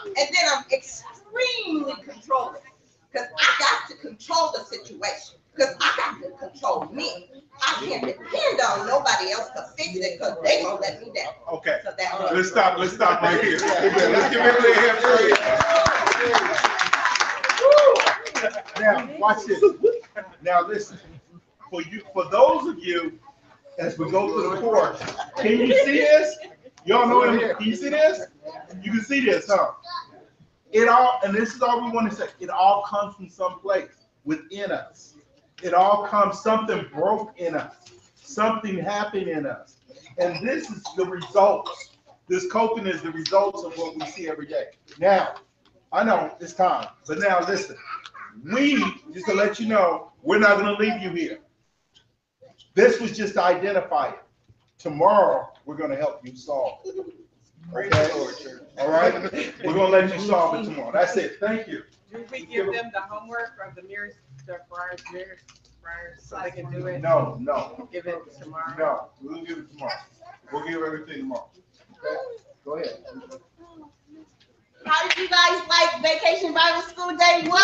And then I'm extremely controlling because I got to control the situation. Because I got to control me. I can't depend on nobody else to fix it because they gonna let me down. Okay. So Let's stop right here. Let's give everybody a hand. Now watch this. Now listen. For those of you, as we go through the course, can you see this? Y'all know him? Can you see this? You can see this, huh? It all, and this is all we want to say. It all comes from someplace within us. It all comes, something broke in us. Something happened in us. And this is the results. This coping is the results of what we see every day. Now, I know it's time, but now listen. Just to let you know, we're not going to leave you here. This was just to identify it. Tomorrow, we're going to help you solve it. Okay? All right? We're going to let you solve it tomorrow. That's it. Thank you. Do we give them the homework of the mirrors, the Friars, so they can do it? No. Give it tomorrow? No, we'll give it tomorrow. We'll give everything tomorrow. Okay? Go ahead. How did you guys like Vacation Bible School Day 1? Round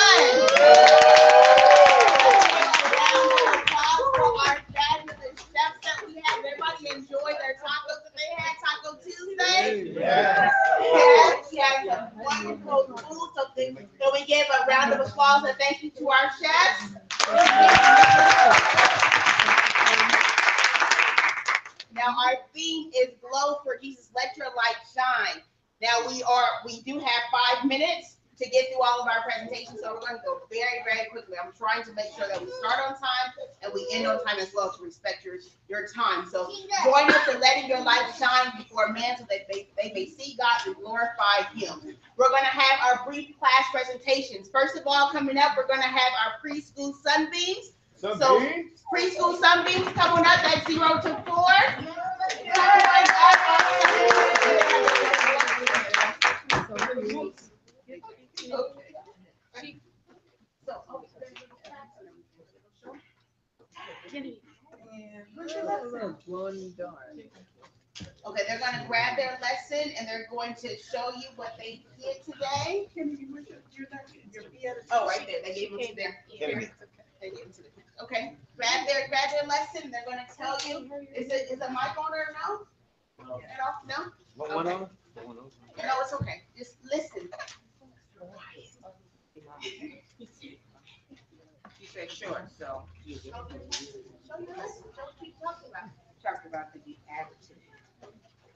of applause for our fabulous chefs that we had. Everybody enjoyed their tacos that they had, Taco Tuesday. Yes. Yes, we had some wonderful food. So we give a round of applause and thank you to our chefs. Now our theme is Glow for Jesus. Let your light shine. Now we do have 5 minutes to get through all of our presentations, so we're going to go very, very quickly. I'm trying to make sure that we start on time and we end on time as well to respect your time. So join us in letting your light shine before men so that they may see God and glorify Him. we're gonna have our brief class presentations. First of all, coming up, we're gonna have our preschool sunbeams. So preschool sunbeams coming up at 0 to 4. Okay, they're gonna grab their lesson and they're going to show you what they did today. Oh, right there, they gave them to their. They gave them to the. Okay, grab their lesson and they're gonna tell you, is a mic on or no? No? What on? No, it's okay, just listen. You said short, so. Show your lesson, don't keep talking about it. Talked about the attitude.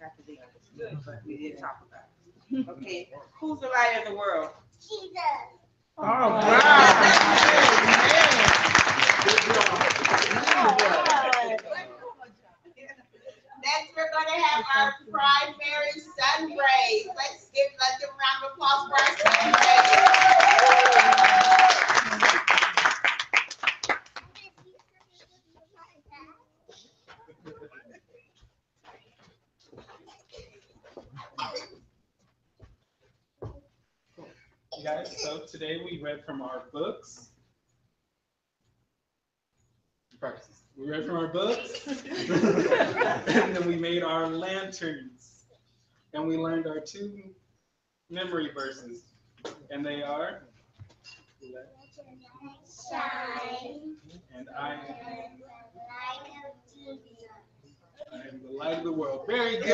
After the understood, but we didn't talk about it. Okay, who's the light of the world? Jesus. All right. Next, we're gonna have our primary sun rays. Let's give a round of applause for our sun rays. Guys, so today we read from our books. We read from our books, and then we made our lanterns, and we learned our 2 memory verses, and they are, Shine. and I am the light of the world. Very good.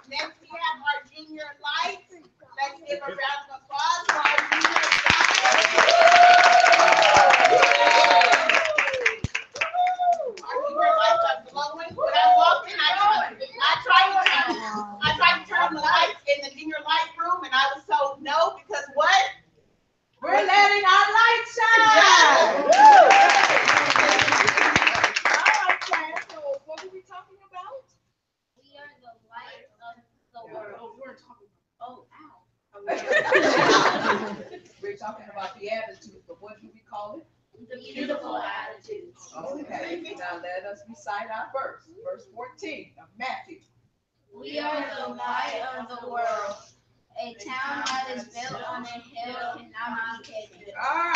Next, we have our junior lights. Let's give a round of applause for our junior lights. Our junior lights are glowing. When I walked in, I tried to turn on the lights in the junior light room, and I was told no, because what? We're letting our light shine. All right, class. So what were we talking about? We are the light of the world. Oh, we're talking. Oh, ow. We're talking about the attitude, but what do we call it? The beautiful attitudes. Okay, now let us recite our verse, verse 14 of Matthew. We are the light of the world. A town that is built on a hill cannot be hidden. All right.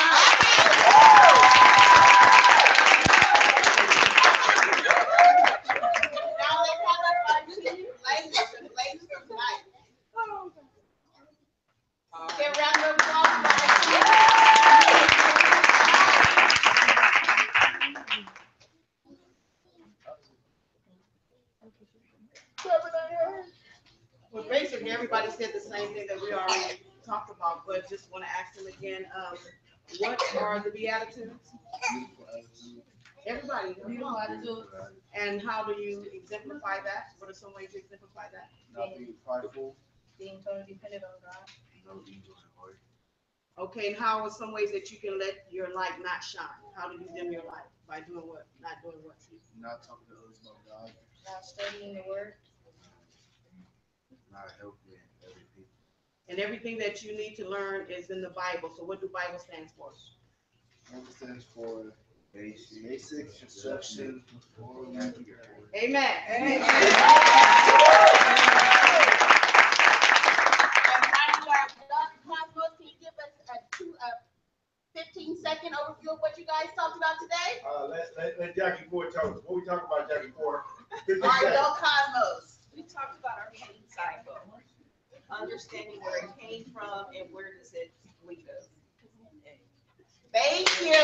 Now let's have our junior ladies of light. Give a round of applause for our junior. Well, basically, everybody said the same thing that we already talked about, but just want to ask them again, what are the Beatitudes? Everybody, beautiful attitudes. And how do you exemplify that? What are some ways to exemplify that? Not being prideful. Being totally dependent on God. No evil in heart. Okay, and how are some ways that you can let your light not shine? How do you dim your light? By doing what? Not doing what? Not talking to others about God. Not studying the word. Not helping other people. And everything that you need to learn is in the Bible. So what do Bible stands for? Bible stands for basic instruction for Amen. And finally, Dr. Cosmos, can you give us a 15-second overview of what you guys talked about today? Let Jackie Ford tell us. What we talking about, Jackie Ford? All right, go Cosmos. We talked about our pain cycle, understanding where it came from and where does it lead us. Thank you.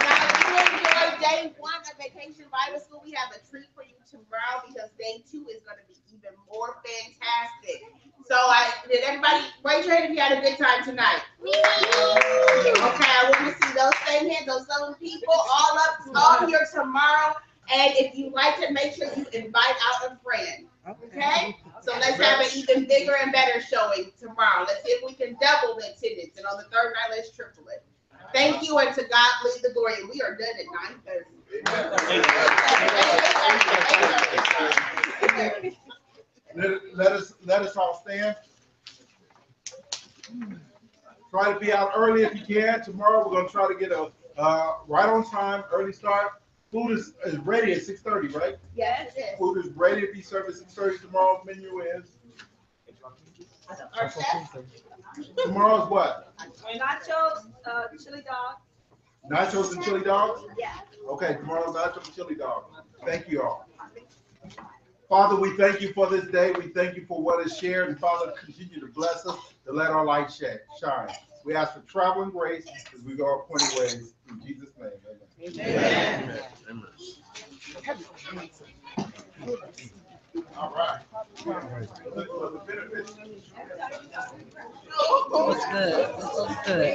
Now, if you enjoyed day 1 of Vacation Bible School, we have a treat for you tomorrow because day 2 is going to be even more fantastic. So, did everybody raise your hand if you had a good time tonight? Okay, I want to see those same hands, those 7 people, all here tomorrow. And if you like it, make sure you invite out a friend. Okay? So let's have an even bigger and better showing tomorrow. Let's see if we can double the attendance. And on the 3rd night, let's triple it. Thank you, and to God be the glory. We are done at 9:30. Let us all stand. Try to be out early if you can. Tomorrow we're gonna try to get a right on time, early start. Food is ready at 6:30, right? Yes. Food is ready to be served at 6:30. Tomorrow's menu is. Tomorrow's what? Nachos, chili dog. Nachos and chili dogs? Yeah. Okay, tomorrow's nachos and chili dogs. Thank you all. Father, we thank you for this day. We thank you for what is shared. And Father, continue to bless us to let our light shine. We ask for traveling grace as we go our appointed ways. In Jesus' name, amen. Amen. All right. It was good. This was good.